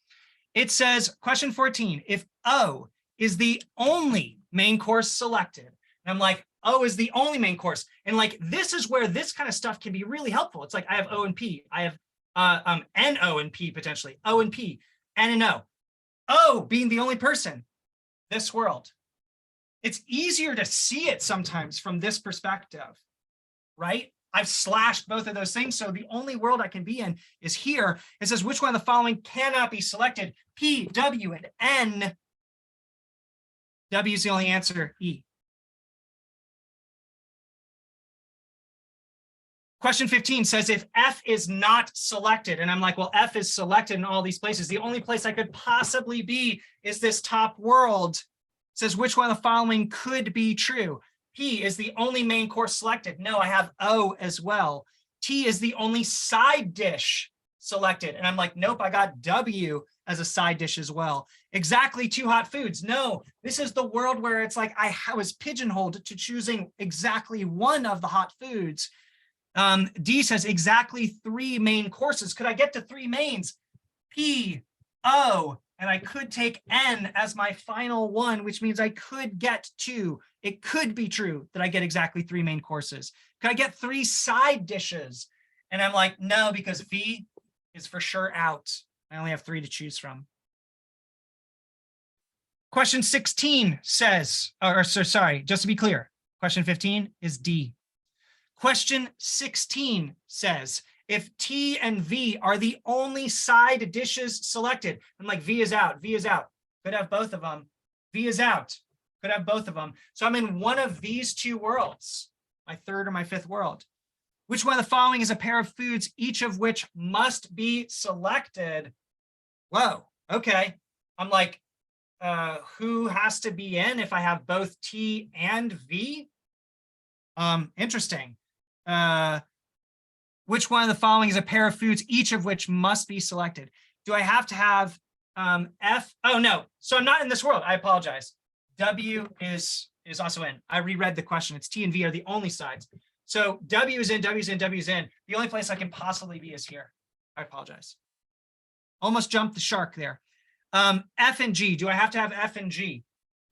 It says, question 14, if O is the only main course selected, and I'm like, O is the only main course. And like, this is where this kind of stuff can be really helpful. It's like, I have O and P. I have N, O, and P potentially. O and P, N and O. O being the only person, this world. It's easier to see it sometimes from this perspective, right? I've slashed both of those things. So the only world I can be in is here. It says, which one of the following cannot be selected? P, W, and N. W is the only answer, E. Question 15 says, if F is not selected, and I'm like, well, F is selected in all these places. The only place I could possibly be is this top world. It says, which one of the following could be true? P is the only main course selected. No, I have O as well. T is the only side dish selected. And I'm like, nope, I got W as a side dish as well. Exactly two hot foods. No, this is the world where it's like I was pigeonholed to choosing exactly one of the hot foods. D says exactly three main courses. Could I get to three mains? P, O, and I could take N as my final one, which means I could get two. It could be true that I get exactly three main courses. Could I get three side dishes? And I'm like, no, because V is for sure out. I only have three to choose from. Question 16 says, sorry, just to be clear, question 15 is D. Question 16 says, if T and V are the only side dishes selected, I'm like, V is out, V is out. Could have both of them. V is out. Could have both of them. So I'm in one of these two worlds, my third or my fifth world. Which one of the following is a pair of foods, each of which must be selected? Whoa, okay. I'm like, who has to be in if I have both T and V? Interesting. Which one of the following is a pair of foods, each of which must be selected? Do I have to have F? Oh, no. So I'm not in this world. I apologize. W is also in. I reread the question. It's T and V are the only sides. So W is in, W is in, W is in. The only place I can possibly be is here. I apologize. Almost jumped the shark there. F and G. Do I have to have F and G?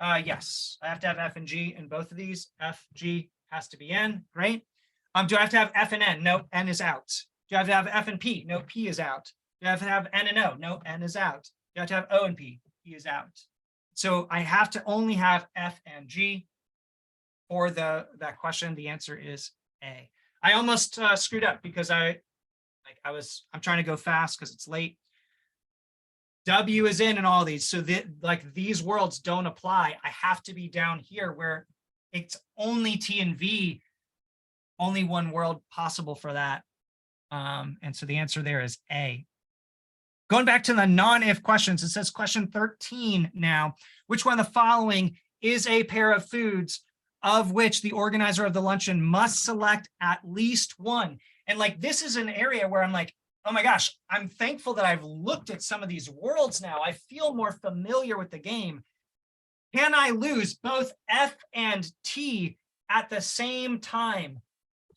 Yes, I have to have F and G in both of these. F, G has to be in. Great. Do I have to have F and N? No, N is out. Do I have to have F and P? No, P is out. Do I have to have N and O? No, N is out. Do I have to have O and P? P is out. So I have to only have F and G for that question. The answer is A. I almost screwed up because I'm trying to go fast because it's late. W is in all these, so these worlds don't apply. I have to be down here where it's only T and V, only one world possible for that. And so the answer there is A. Going back to the non-if questions, it says question 13 now. Which one of the following is a pair of foods of which the organizer of the luncheon must select at least one. And like, this is an area where I'm like, oh my gosh, I'm thankful that I've looked at some of these worlds now. I feel more familiar with the game. Can I lose both F and T at the same time?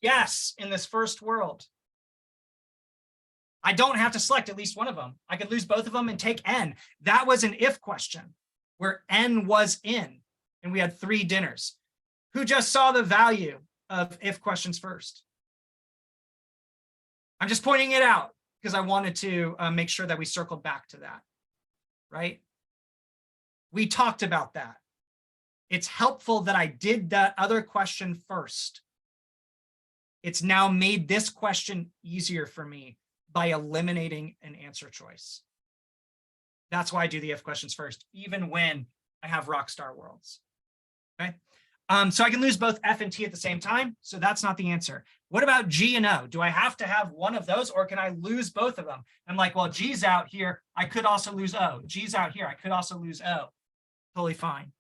Yes, in this first world. I don't have to select at least one of them. I could lose both of them and take N. That was an if question where N was in, and we had 3 dinners. Who just saw the value of if questions first? I'm just pointing it out because I wanted to make sure that we circled back to that, right? We talked about that. It's helpful that I did that other question first. It's now made this question easier for me by eliminating an answer choice. That's why I do the if questions first, even when I have rockstar worlds. Okay. So I can lose both F and T at the same time. So that's not the answer. What about G and O? Do I have to have one of those, or can I lose both of them? I'm like, well, G's out here. I could also lose O. G's out here. I could also lose O. Totally fine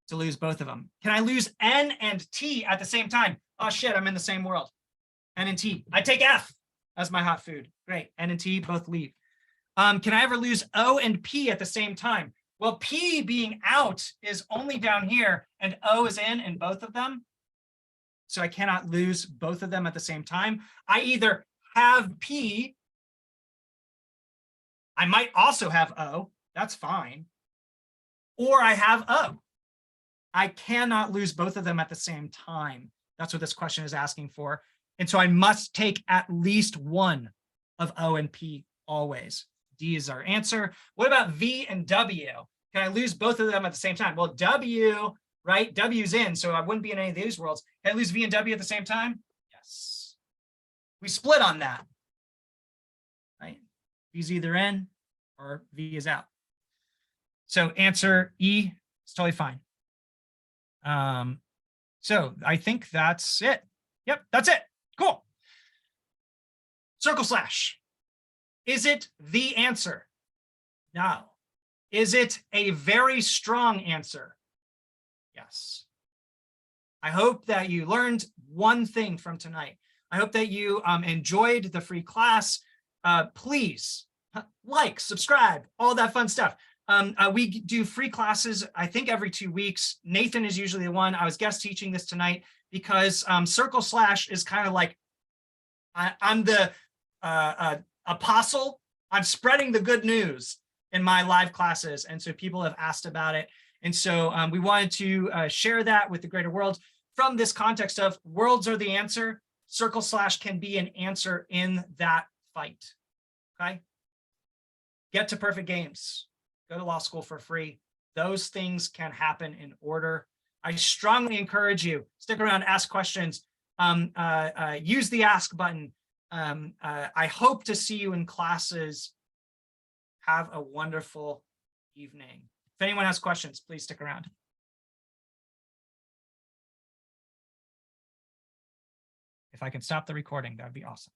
to lose both of them. Can I lose N and T at the same time? Oh shit, I'm in the same world. N and T. I take F as my hot food. Great. N and T both leave. Can I ever lose O and P at the same time? Well, P being out is only down here and O is in both of them. So I cannot lose both of them at the same time. I either have P, I might also have O, that's fine, or I have O. I cannot lose both of them at the same time. That's what this question is asking for. And so I must take at least one of O and P always. D is our answer. What about V and W? Can I lose both of them at the same time? Well, W, right? W's in, so I wouldn't be in any of these worlds. Can I lose V and W at the same time? Yes. We split on that, right? V's either in or V is out. So answer E is totally fine. So I think that's it. Yep, that's it. Cool. CircleSlash. Is it the answer? No. Is it a very strong answer? Yes. I hope that you learned one thing from tonight. I hope that you enjoyed the free class. Please like, subscribe, all that fun stuff. We do free classes, I think every 2 weeks. Nathan is usually the one. I was guest teaching this tonight because CircleSlash is kind of like, I'm the apostle. I'm spreading the good news in my live classes. And so people have asked about it. And so we wanted to share that with the greater world from this context of worlds are the answer. CircleSlash can be an answer in that fight. Okay. Get to perfect games. Go to law school for free. Those things can happen in order. I strongly encourage you, stick around, ask questions, use the ask button. I hope to see you in classes. Have a wonderful evening. If anyone has questions, please stick around. If I can stop the recording, that would be awesome.